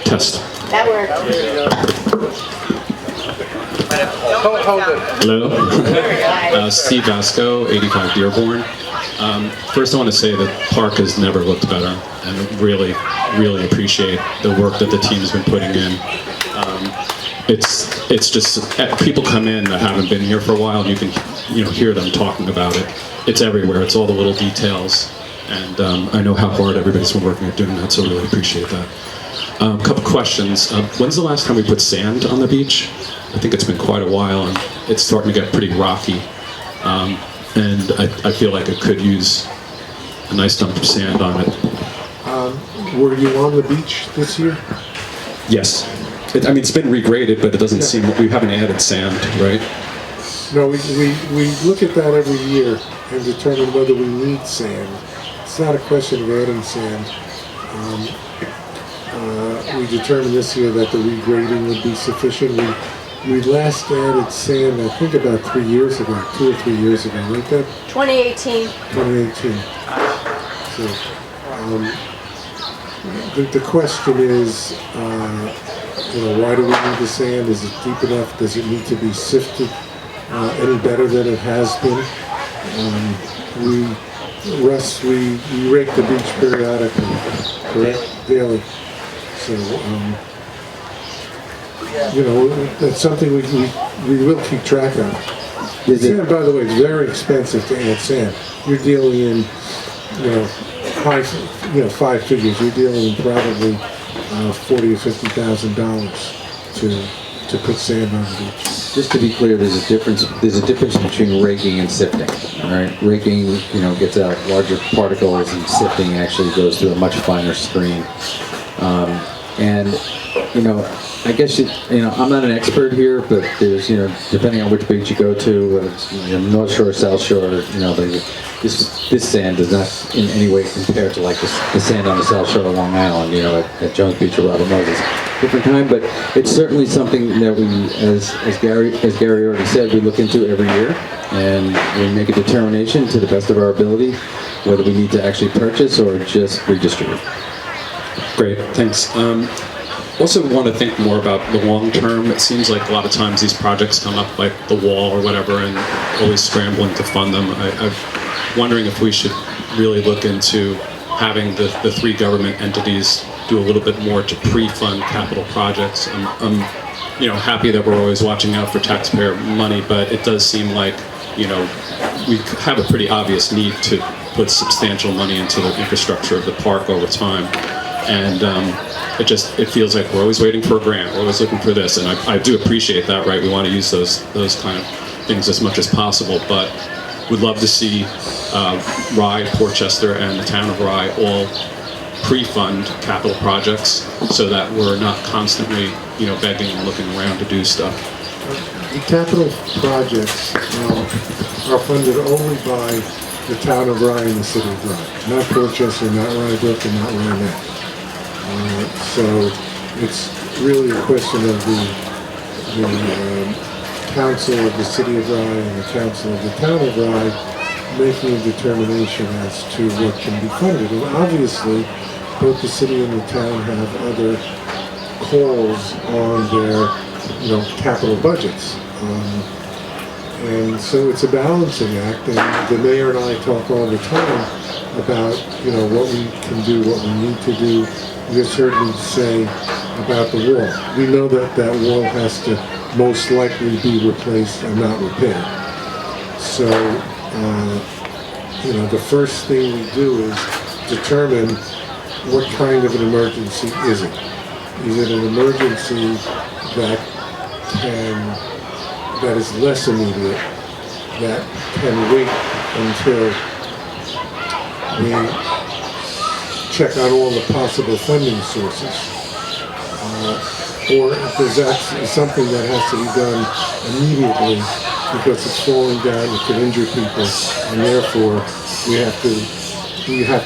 S16: Test.
S13: That worked.
S16: Hello. Steve Vasco, 85 Dearborn. First I want to say that Park has never looked better, and really appreciate the work that the team's been putting in. It's just, people come in that haven't been here for a while, and you can hear them talking about it. It's everywhere, it's all the little details, and I know how hard everybody's been working at doing that, so really appreciate that. A couple questions. When's the last time we put sand on the beach? I think it's been quite a while, and it's starting to get pretty rocky. And I feel like it could use a nice dump of sand on it.
S11: Were you on the beach this year?
S16: Yes. It's been regraded, but it doesn't seem, we haven't added sand, right?
S11: No, we look at that every year and determine whether we need sand. It's not a question of adding sand. We determined this year that the regrading would be sufficient. We last added sand, I think, about 3 years ago, 2 or 3 years ago, right, Deb?
S13: 2018.
S11: 2018. So, the question is, why do we need the sand? Is it deep enough? Does it need to be sifted any better than it has been? We rake the beach periodically, correct? Daily. So, that's something we will keep track of. Sand, by the way, is very expensive to add sand. You're dealing in, high, 5 figures. You're dealing in probably $40,000 or $50,000 to put sand on the beach.
S7: Just to be clear, there's a difference between raking and sifting. All right, raking, gets out larger particles, and sifting actually goes through a much finer screen. I guess I'm not an expert here, but there's depending on which beach you go to, whether it's North Shore, South Shore, this sand does not in any way compare to like the sand on the South Shore of Long Island, at Jones Beach or Robert Moses. Different kind, but it's certainly something that we, as Gary already said, we look into every year, and we make a determination to the best of our ability whether we need to actually purchase or just redistribute.
S16: Great, thanks. Also want to think more about the long term. It seems like a lot of times these projects come up like the wall or whatever, and always scrambling to fund them. I'm wondering if we should really look into having the 3 government entities do a little bit more to pre-fund capital projects. I'm happy that we're always watching out for taxpayer money, but it does seem like we have a pretty obvious need to put substantial money into the infrastructure of the park over time. And it feels like we're always waiting for a grant, we're always looking for this, and I do appreciate that, right? We want to use those kind of things as much as possible, but would love to see Rye, Portchester, and the town of Rye all pre-fund capital projects so that we're not constantly, begging and looking around to do stuff.
S11: The capital projects are funded only by the town of Rye and the city of Rye, not Portchester, not Rybrook, and not Rye Neck. So it's really a question of the council of the city of Rye and the council of the town of Rye making a determination as to what can be funded. And obviously, both the city and the town have other calls on their, capital budgets. And so it's a balancing act, and the mayor and I talk all the time about, what we can do, what we need to do. You just heard me say about the wall. We know that that wall has to most likely be replaced and not repaired. So, the first thing we do is determine what kind of an emergency is it. Is it an emergency that is less immediate, that can wait until we check on all the possible funding sources? Or is that something that has to be done immediately because it's falling down, it could injure people, and therefore we have to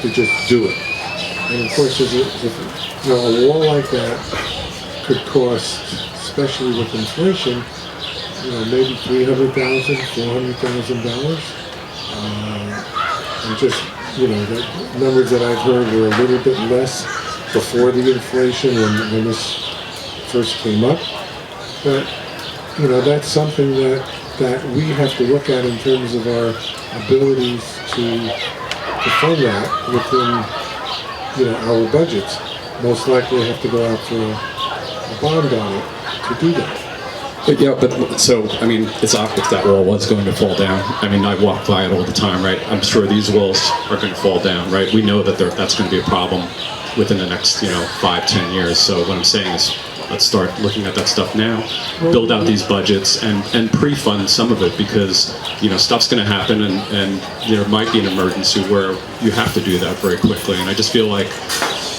S11: just do it. And of course, if a wall like that could cost, especially with inflation, maybe $300,000, $400,000. And just, the numbers that I've heard were a little bit less before the inflation when this first came up. But, that's something that we have to look at in terms of our abilities to fund that within, our budgets. Most likely have to go out for a bond on it to do that.
S16: But it's obvious that wall was going to fall down. I walk by it all the time, right? I'm sure these walls are going to fall down, right? We know that that's going to be a problem within the next, 5-10 years. So what I'm saying is, let's start looking at that stuff now, build out these budgets, and pre-fund some of it, because, stuff's going to happen, and there might be an emergency where you have to do that very quickly. And I just feel like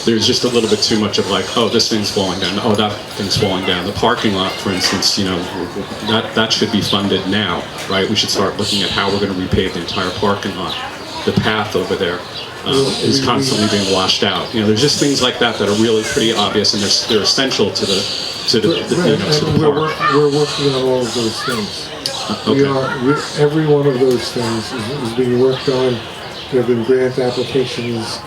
S16: there's just a little bit too much of like, oh, this thing's falling down, oh, that thing's falling down. The parking lot, for instance, that should be funded now, right? We should start looking at how we're going to repave the entire parking lot. The path over there is constantly being washed out. There's just things like that that are really pretty obvious, and they're essential to the park.
S11: We're working on all of those things.
S16: Okay.
S11: Every one of those things is being worked on. There have been grant applications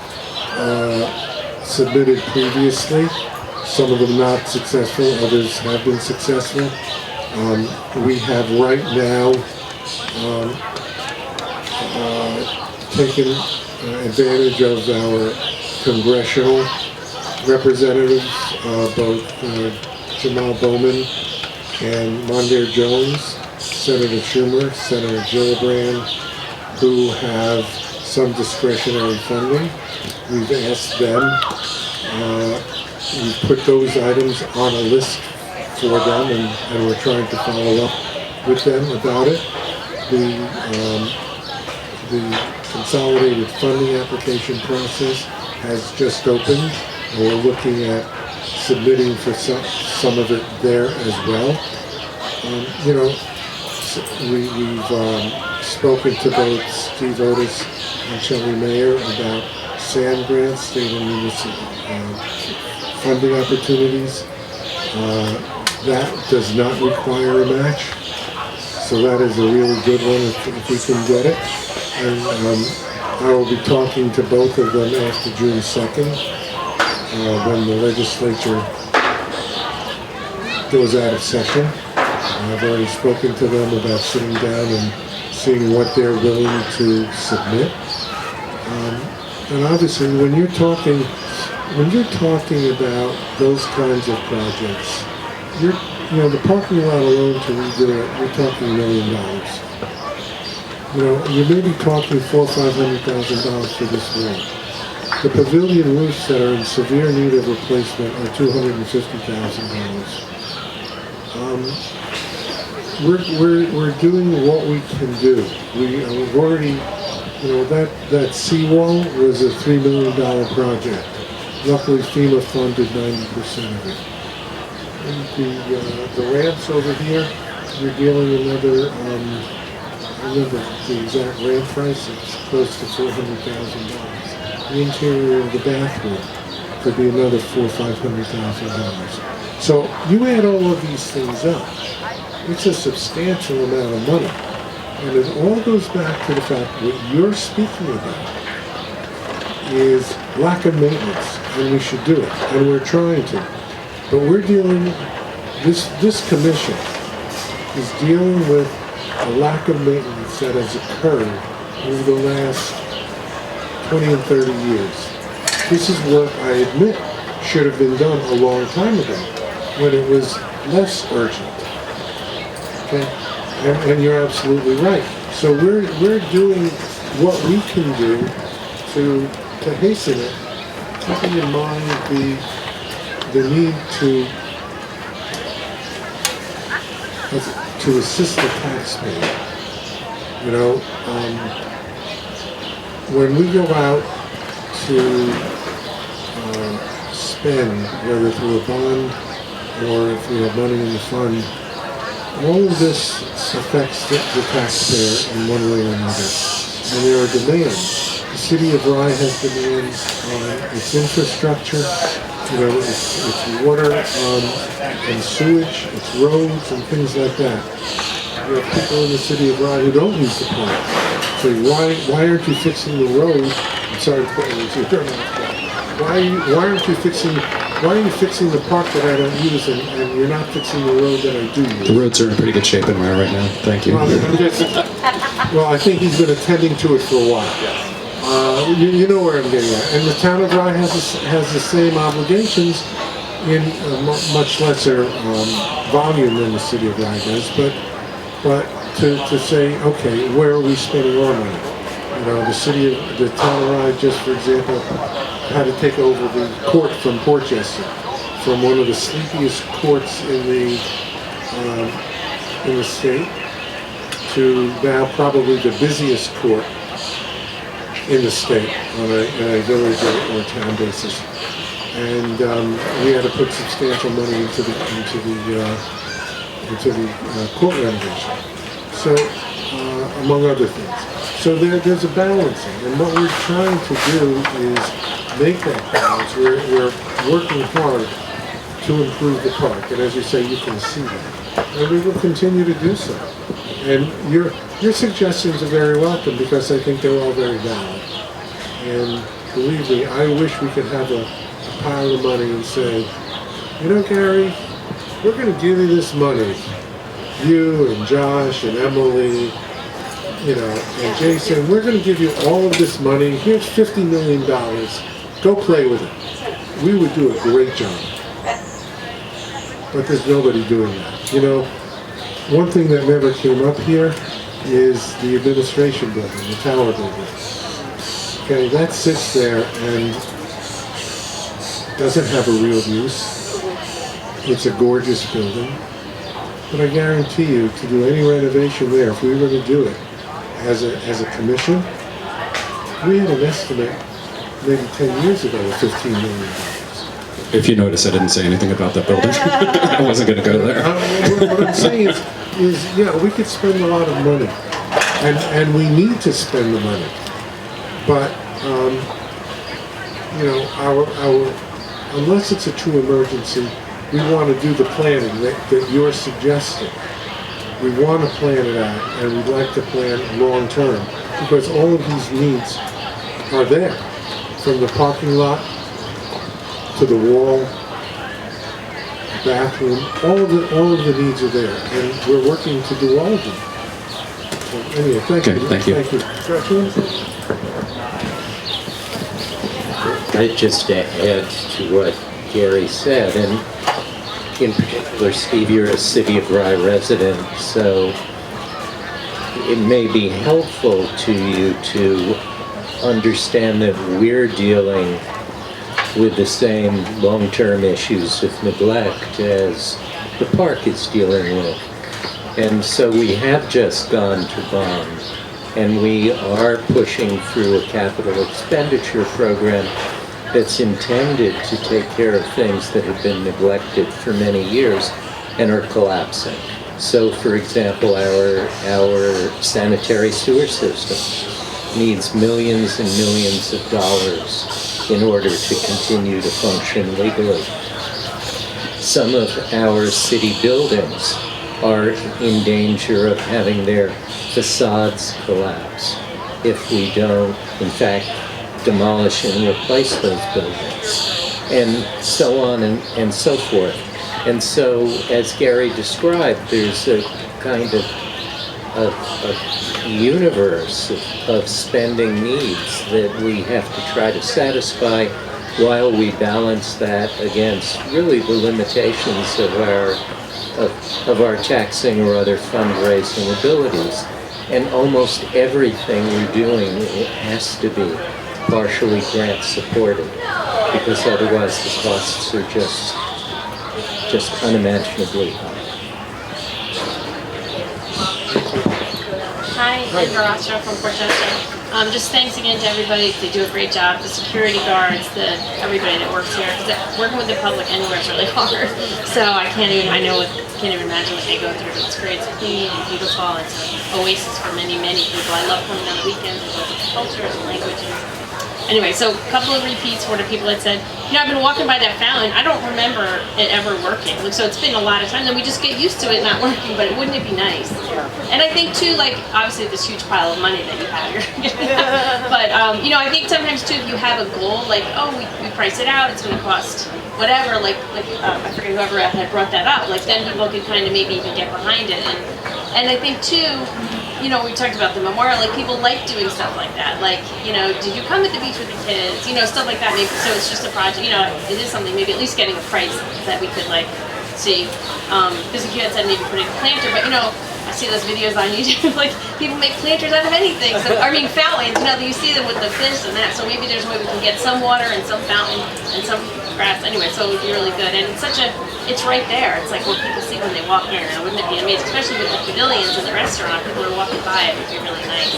S11: submitted previously. Some of them not successful, others have been successful. We have right now taken advantage of our congressional representatives, both Jamal Bowman and Mondaire Jones, Senator Schumer, Senator Gillibrand, who have some discretionary funding. We've asked them, we've put those items on a list for them, and we're trying to follow up with them about it. The consolidated funding application process has just opened, and we're looking at submitting for some of it there as well. We've spoken to both Steve Otis and Shelley Mayer about SAM grants, state and municipal funding opportunities. That does not require a match, so that is a really good one if we can get it. And I will be talking to both of them after June 2nd, when the legislature goes out of session. I've already spoken to them about sitting down and seeing what they're willing to submit. And obviously, when you're talking about those kinds of projects, the parking lot alone to redo it, you're talking $1 million. You may be talking $400,000 or $500,000 for this wall. The pavilion roofs that are in severe need of replacement are $250,000. We're doing what we can do. We've already, that seawall was a $3 million project. Luckily, FEMA funded 90% of it. And the ramps over here, you're dealing another, I remember the exact ramp price, it's close to $400,000. The interior of the bathroom could be another $400,000 or $500,000. So you add all of these things up, it's a substantial amount of money. And it all goes back to the fact that what you're speaking about is lack of maintenance, and we should do it, and we're trying to. But we're dealing, this commission is dealing with a lack of maintenance that has occurred over the last 20 and 30 years. This is what I admit should have been done a long time ago, when it was less urgent. Okay? And you're absolutely right. So we're doing what we can do to hasten it, keeping in mind the need to assist the taxpayer. When we go out to spend, whether through a bond or if we have money in the fund, all of this affects the taxpayer in one way or another. And there are demands. The city of Rye has demands on its infrastructure, its water and sewage, its roads and things like that. You have people in the city of Rye who don't use the park. So why aren't you fixing the road? I'm sorry to put it into your mouth. Why are you fixing the park that I don't use and you're not fixing the road that I do use?
S16: The roads are in pretty good shape in Rye right now. Thank you.
S11: Well, I think he's been attending to it for a while. You know where I'm getting at. And the town of Rye has the same obligations in a much lesser volume than the city of Rye does, but to say, okay, where are we spending our money? The town of Rye, just for example, had to take over the court from Portchester, from one of the sleepiest courts in the state to now probably the busiest court in the state on a village or town basis. and we had to put substantial money into the court renovation. So, among other things. So there's a balancing, and what we're trying to do is make that balance. We're working hard to improve the park, and as you say, you can see that, and we will continue to do so. And your suggestions are very welcome because I think they're all very valid. And believe me, I wish we could have a pile of money and say, you know, Gary, we're going to give you this money. You and Josh and Emily, you know, and Jason, we're going to give you all of this money. Here's $50 million. Go play with it. We would do a great job. But there's nobody doing that. You know, one thing that never came up here is the administration building, the tower building. Okay, that sits there and doesn't have a real use. It's a gorgeous building. But I guarantee you, to do any renovation there, if we were to do it as a commission, we had an estimate maybe 10 years ago of $15 million.
S16: If you notice, I didn't say anything about that building. I wasn't going to go there.
S11: What I'm saying is, yeah, we could spend a lot of money, and we need to spend the money. But you know, our unless it's a true emergency, we want to do the planning that you're suggesting. We want to plan it out, and we'd like to plan long term, because all of these needs are there, from the parking lot to the wall, the bathroom. All of the needs are there, and we're working to do all of them. So anyway, thank you.
S16: Thank you.
S11: Thank you. Gretchen?
S3: I'd just add to what Gary said, and in particular, Steve, you're a City of Rye resident, so it may be helpful to you to understand that we're dealing with the same long-term issues of neglect as the park is dealing with. And so we have just gone to bond, and we are pushing through a capital expenditure program that's intended to take care of things that have been neglected for many years and are collapsing. So, for example, our sanitary sewer system needs millions and millions of dollars in order to continue to function legally. Some of our city buildings are in danger of having their facades collapse if we don't, in fact, demolish and replace those buildings, and so on and so forth. And so, as Gary described, there's a kind of a universe of spending needs that we have to try to satisfy while we balance that against really the limitations of our taxing or other fundraising abilities. And almost everything we're doing, it has to be partially grant supported, because otherwise the costs are just unimaginably high.
S15: Hi, Linda Rostra from Concession. Just thanks again to everybody. They do a great job. The security guards, everybody that works here. Because working with the public anywhere is really hard. So I can't even imagine what they go through. But it's great. It's clean and beautiful. It's an oasis for many, many people. I love coming on the weekends and learning cultures and languages. Anyway, so a couple of repeats for the people that said, you know, I've been walking by that fountain. I don't remember it ever working. Like, so it's been a lot of times, and we just get used to it not working, but wouldn't it be nice? And I think, too, like, obviously this huge pile of money that you have here. But, you know, I think sometimes, too, if you have a goal, like, oh, we price it out, it's going to cost whatever, like I forget whoever had brought that up, like, then people could kind of maybe even get behind it. And I think, too, you know, we talked about the memorial, like, people like doing stuff like that. Like, you know, did you come at the beach with the kids? You know, stuff like that. Maybe, so it's just a project, you know, it is something, maybe at least getting a price that we could, like, see. Because you had said maybe putting a planter, but, you know, I see those videos on YouTube, like, people make planters out of anything. So, I mean, fountains, you know, you see them with the fish and that. So maybe there's a way we can get some water and some fountain and some grass. Anyway, so it would be really good. And it's right there. It's like what people see when they walk in. Wouldn't it be amazing? Especially with the pavilions and the restaurant, people are walking by, it would be really nice.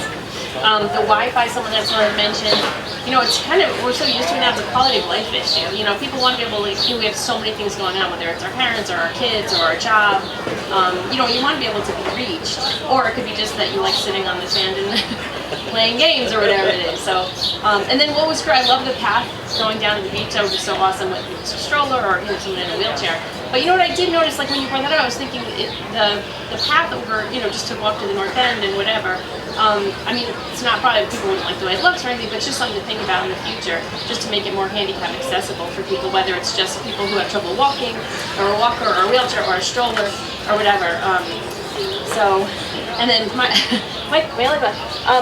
S15: The Wi-Fi, someone that's sort of mentioned, you know, it's kind of, we're so used to it now, it's a quality of life issue. You know, people want to be able to, like, we have so many things going on, whether it's our parents or our kids or our job. You know, you want to be able to be reached. Or it could be just that you like sitting on the sand and playing games or whatever it is. So, and then what was great, I love the path going down to the beach. That was just so awesome with a stroller or, you know, someone in a wheelchair. But you know what I did notice, like when you brought that up, I was thinking the path over, you know, just to walk to the North End and whatever. I mean, it's not probably people wouldn't like the way it looks or anything, but it's just something to think about in the future, just to make it more handicap accessible for people, whether it's just people who have trouble walking, or a walker, or a wheelchair, or a stroller, or whatever. And then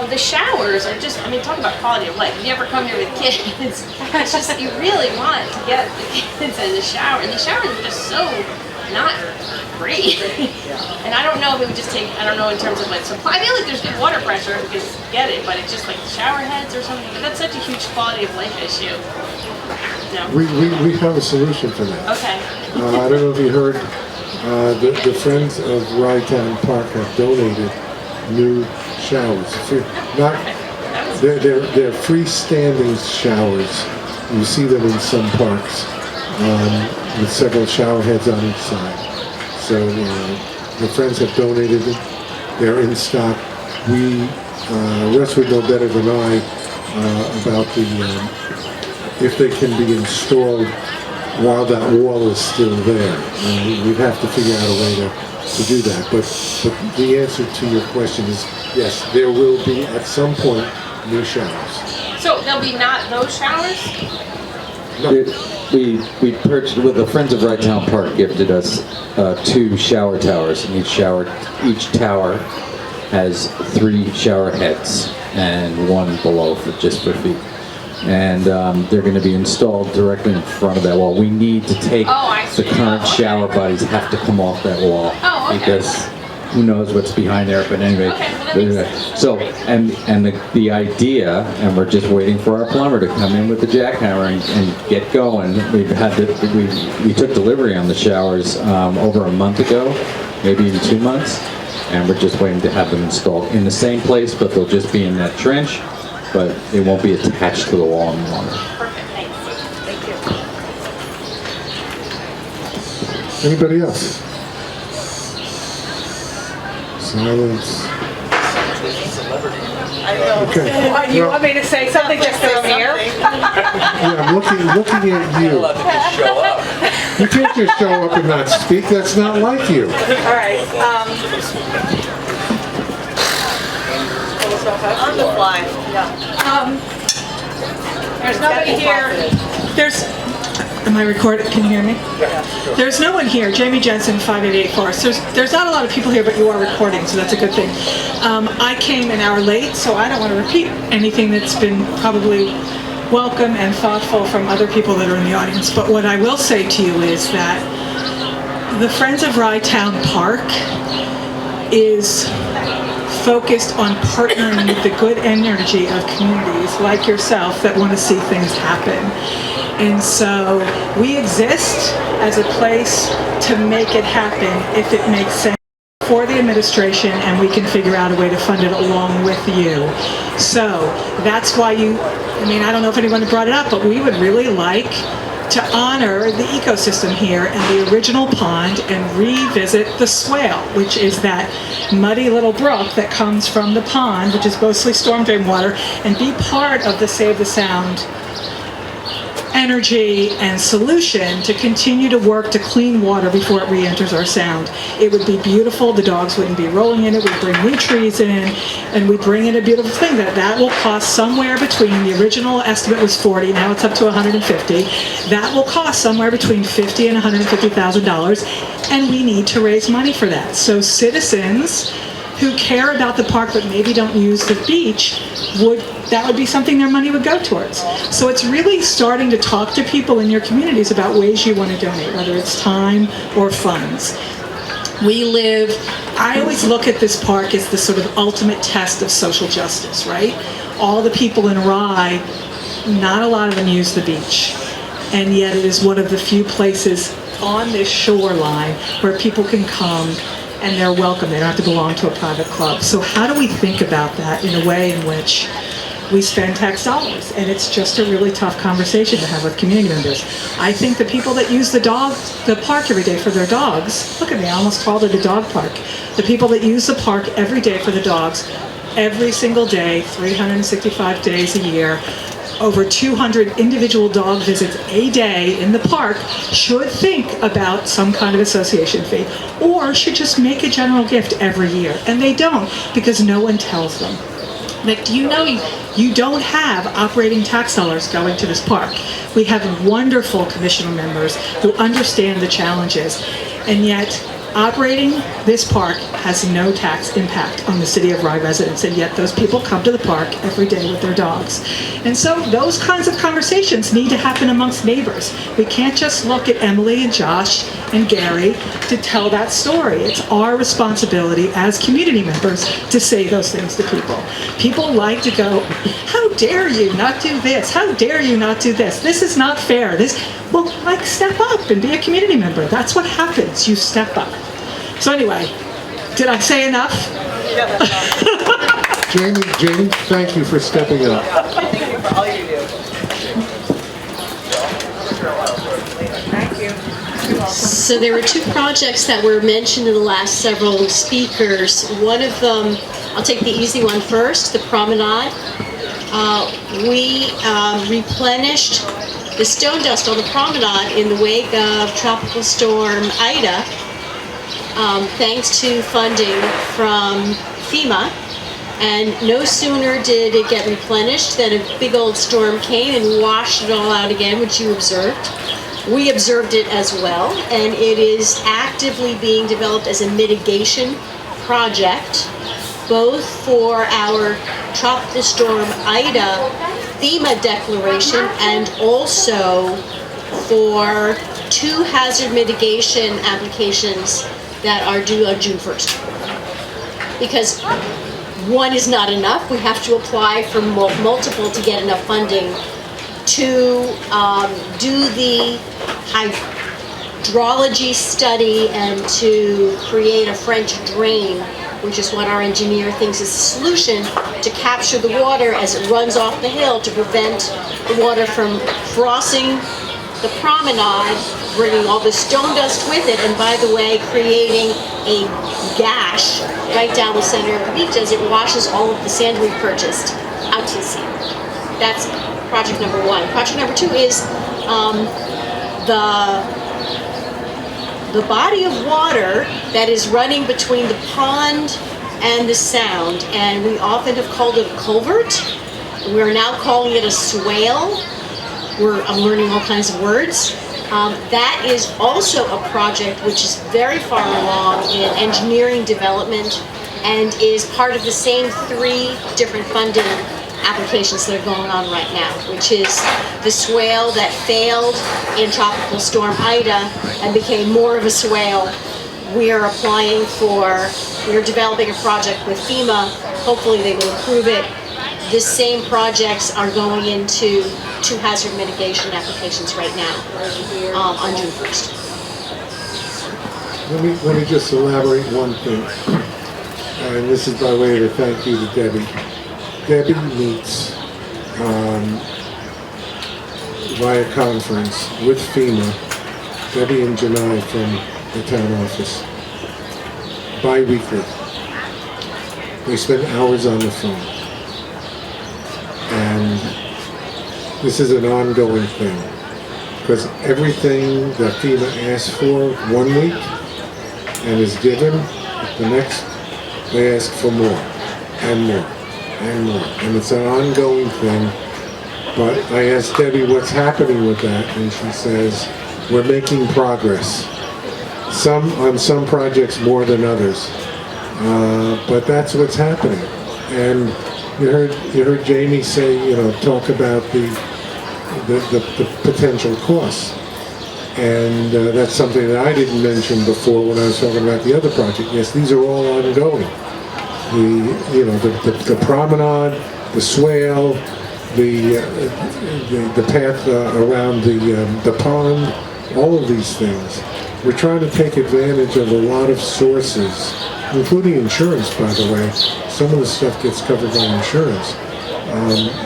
S15: the showers are just, I mean, talk about quality of life. If you ever come here with kids, it's just, you really want to get the kids in the shower. And the showers are just so not great. And I don't know if it would just take, I don't know in terms of like supply. I feel like there's good water pressure, we can get it, but it's just like shower heads or something. But that's such a huge quality of life issue. No.
S11: We have a solution for that.
S15: Okay.
S11: I don't know if you heard, the Friends of Rytown Park have donated new showers. They're freestanding showers. You see them in some parks with several shower heads on each side. So the Friends have donated it. They're in stock. Russ would know better than I about if they can be installed while that wall is still there. We'd have to figure out a way to do that. But the answer to your question is yes, there will be at some point new showers.
S15: So there'll be not those showers?
S11: No.
S7: We purchased, with the Friends of Rytown Park gifted us 2 shower towers, and each tower has 3 shower heads and 1 below just for feet. And they're going to be installed directly in front of that wall. We need to take the current shower bodies have to come off that wall because who knows what's behind there. But anyway, so the idea, and we're just waiting for our plumber to come in with the jackhammer and get going. We took delivery on the showers over a month ago, maybe even 2 months, and we're just waiting to have them installed in the same place, but they'll just be in that trench. But it won't be attached to the wall any longer.
S15: Perfect, thanks. Thank you.
S11: Anybody else? Silence. Okay.
S5: You want me to say something just from here?
S11: Yeah, I'm looking at you.
S10: Let them just show up.
S11: You can't just show up and not speak. That's not like you.
S5: All right. On the fly. Yeah.
S17: There's nobody here. Am I recording? Can you hear me? There's no one here. Jamie Jensen, 588 Forest. There's not a lot of people here, but you are recording, so that's a good thing. I came an hour late, so I don't want to repeat anything that's been probably welcome and thoughtful from other people that are in the audience. But what I will say to you is that the Friends of Rytown Park is focused on partnering with the good energy of communities like yourself that want to see things happen. And so we exist as a place to make it happen if it makes sense for the administration, and we can figure out a way to fund it along with you. So that's why I don't know if anyone brought it up, but we would really like to honor the ecosystem here and the original pond and revisit the swale, which is that muddy little brook that comes from the pond, which is mostly storm drain water, and be part of the Save the Sound energy and solution to continue to work to clean water before it re-enters our sound. It would be beautiful. The dogs wouldn't be rolling in it. We'd bring new trees in, and we'd bring in a beautiful thing. That will cost somewhere between, the original estimate was 40, now it's up to 150. That will cost somewhere between $50,000 and $150,000, and we need to raise money for that. So citizens who care about the park but maybe don't use the beach, that would be something their money would go towards. So it's really starting to talk to people in your communities about ways you want to donate, whether it's time or funds. I always look at this park as the sort of ultimate test of social justice, right? All the people in Rye, not a lot of them use the beach. And yet it is one of the few places on this shoreline where people can come and they're welcome. They don't have to belong to a private club. So how do we think about that in a way in which we spend tax dollars? And it's just a really tough conversation to have with community members. I think the people that use the park every day for their dogs, look at me, I almost called it a dog park. The people that use the park every day for the dogs, every single day, 365 days a year, over 200 individual dog visits a day in the park, should think about some kind of association fee, or should just make a general gift every year. And they don't, because no one tells them. Like, do you know you don't have operating tax dollars going to this park? We have wonderful commissioner members who understand the challenges, and yet operating this park has no tax impact on the City of Rye residents, and yet those people come to the park every day with their dogs. And so those kinds of conversations need to happen amongst neighbors. We can't just look at Emily and Josh and Gary to tell that story. It's our responsibility as community members to say those things to people. People like to go, how dare you not do this? How dare you not do this? This is not fair. Well, like, step up and be a community member. That's what happens. You step up. So anyway, did I say enough?
S11: Jamie, thank you for stepping up.
S5: Thank you for all you do. Thank you.
S12: So there were two projects that were mentioned in the last several speakers. One of them, I'll take the easy one first, the promenade. We replenished the stone dust on the promenade in the wake of Tropical Storm Ida, thanks to funding from FEMA. And no sooner did it get replenished than a big old storm came and washed it all out again, which you observed. We observed it as well, and it is actively being developed as a mitigation project, both for our Tropical Storm Ida FEMA declaration and also for 2 hazard mitigation applications that are due on June 1st. Because one is not enough, we have to apply for multiple to get enough funding to do the hydrology study and to create a French drain, which is what our engineer thinks is a solution to capture the water as it runs off the hill to prevent the water from crossing the promenade, bringing all the stone dust with it, and by the way, creating a gash right down the center of the beach as it washes all of the sand we purchased out to the sea. That's project number 1. Project number 2 is the body of water that is running between the pond and the sound, and we often have called it a culvert. We're now calling it a swale. I'm learning all kinds of words. That is also a project which is very far along in engineering development and is part of the same 3 different funding applications that are going on right now, which is the swale that failed in Tropical Storm Ida and became more of a swale. We're developing a project with FEMA. Hopefully they will approve it. The same projects are going into 2 hazard mitigation applications right now on June 1st.
S11: Let me just elaborate one thing, and this is by way of a thank you to Debbie. Debbie meets via conference with FEMA, Debbie and Janai from the town office, bi-weekly. They spend hours on the phone. And this is an ongoing thing, because everything that FEMA asks for 1 week and is given, the next they ask for more and more and more. And it's an ongoing thing. But I asked Debbie what's happening with that, and she says, we're making progress. On some projects more than others. But that's what's happening. And you heard Jamie say, talk about the potential costs. And that's something that I didn't mention before when I was talking about the other project. Yes, these are all ongoing. The promenade, the swale, the path around the pond, all of these things. We're trying to take advantage of a lot of sources, including insurance, by the way. Some of the stuff gets covered by insurance.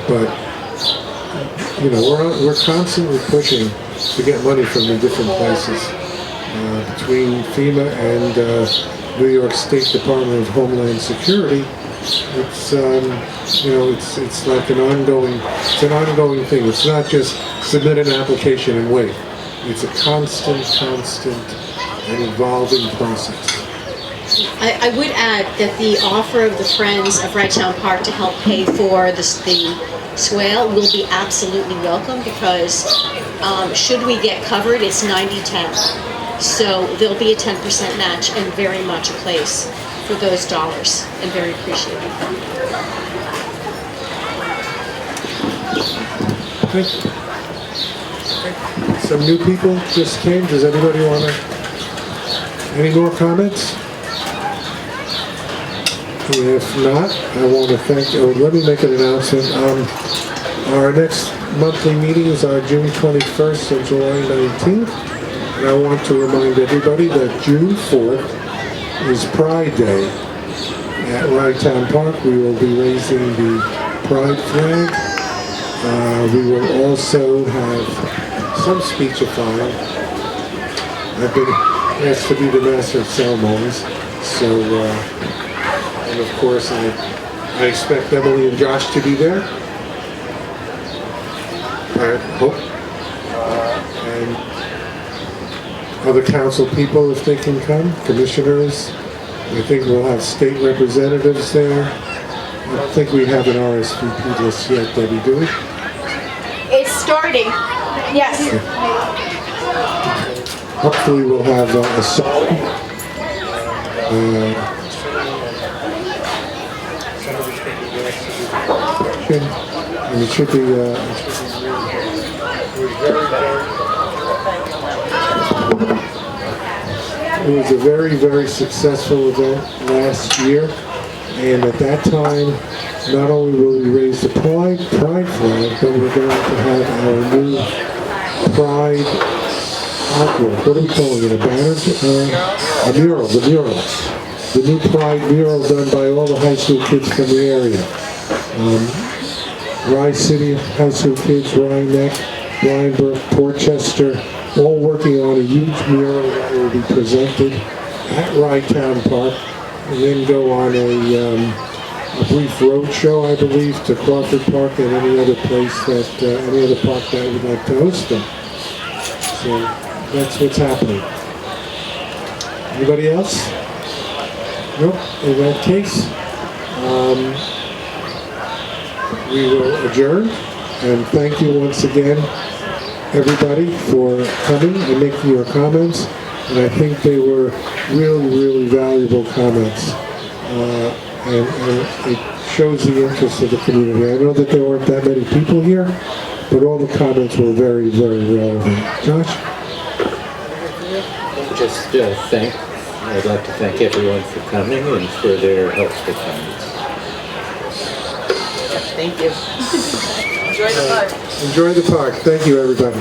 S11: But you know, we're constantly pushing to get money from the different places. Between FEMA and New York State Department of Homeland Security, it's you know, it's like an ongoing thing. It's not just submit an application and wait. It's a constant and evolving process.
S12: I would add that the offer of the Friends of Wrightstown Park to help pay for the swale will be absolutely welcome, because should we get covered, it's 90-10. So there'll be a 10% match and very much a place for those dollars, and very appreciated.
S11: Thank you. Some new people just came. Does anybody want to? Any more comments? If not, I want to thank. Let me make an announcement. Our next monthly meetings are June 21st and July 19th. And I want to remind everybody that June 4th is Pride Day. At Ragtown Park, we will be raising the Pride flag. We will also have some speechifying. I've been asked to be the master of ceremonies, so and of course I expect Emily and Josh to be there. I hope. And other council people, if they can come, commissioners. I think we'll have state representatives there. I don't think we have an RSVP list yet, Debbie, do we?
S13: It's starting. Yes.
S11: Hopefully we'll have a song. And it should be it was a very, very successful event last year, and at that time, not only will we raise the Pride flag, but we're going to have our new Pride artwork. What are we calling it? A banner? A mural. The mural. The new Pride mural done by all the high school kids from the area. Rye City high school kids, Rhinebeck, Rhinebeck, Portchester, all working on a huge mural that will be presented at Ragtown Park, and then go on a brief road show, I believe, to Crawford Park and any other place that, any other park that would like to host them. So that's what's happening. Anybody else? Nope. In that case, we will adjourn, and thank you once again, everybody, for coming and making your comments. And I think they were really, really valuable comments. And it shows the interest of the community. I know that there weren't that many people here, but all the comments were very, very relevant. Josh?
S3: Just I'd like to thank everyone for coming and for their helpful comments.
S5: Thank you. Enjoy the park.
S11: Enjoy the park. Thank you, everybody.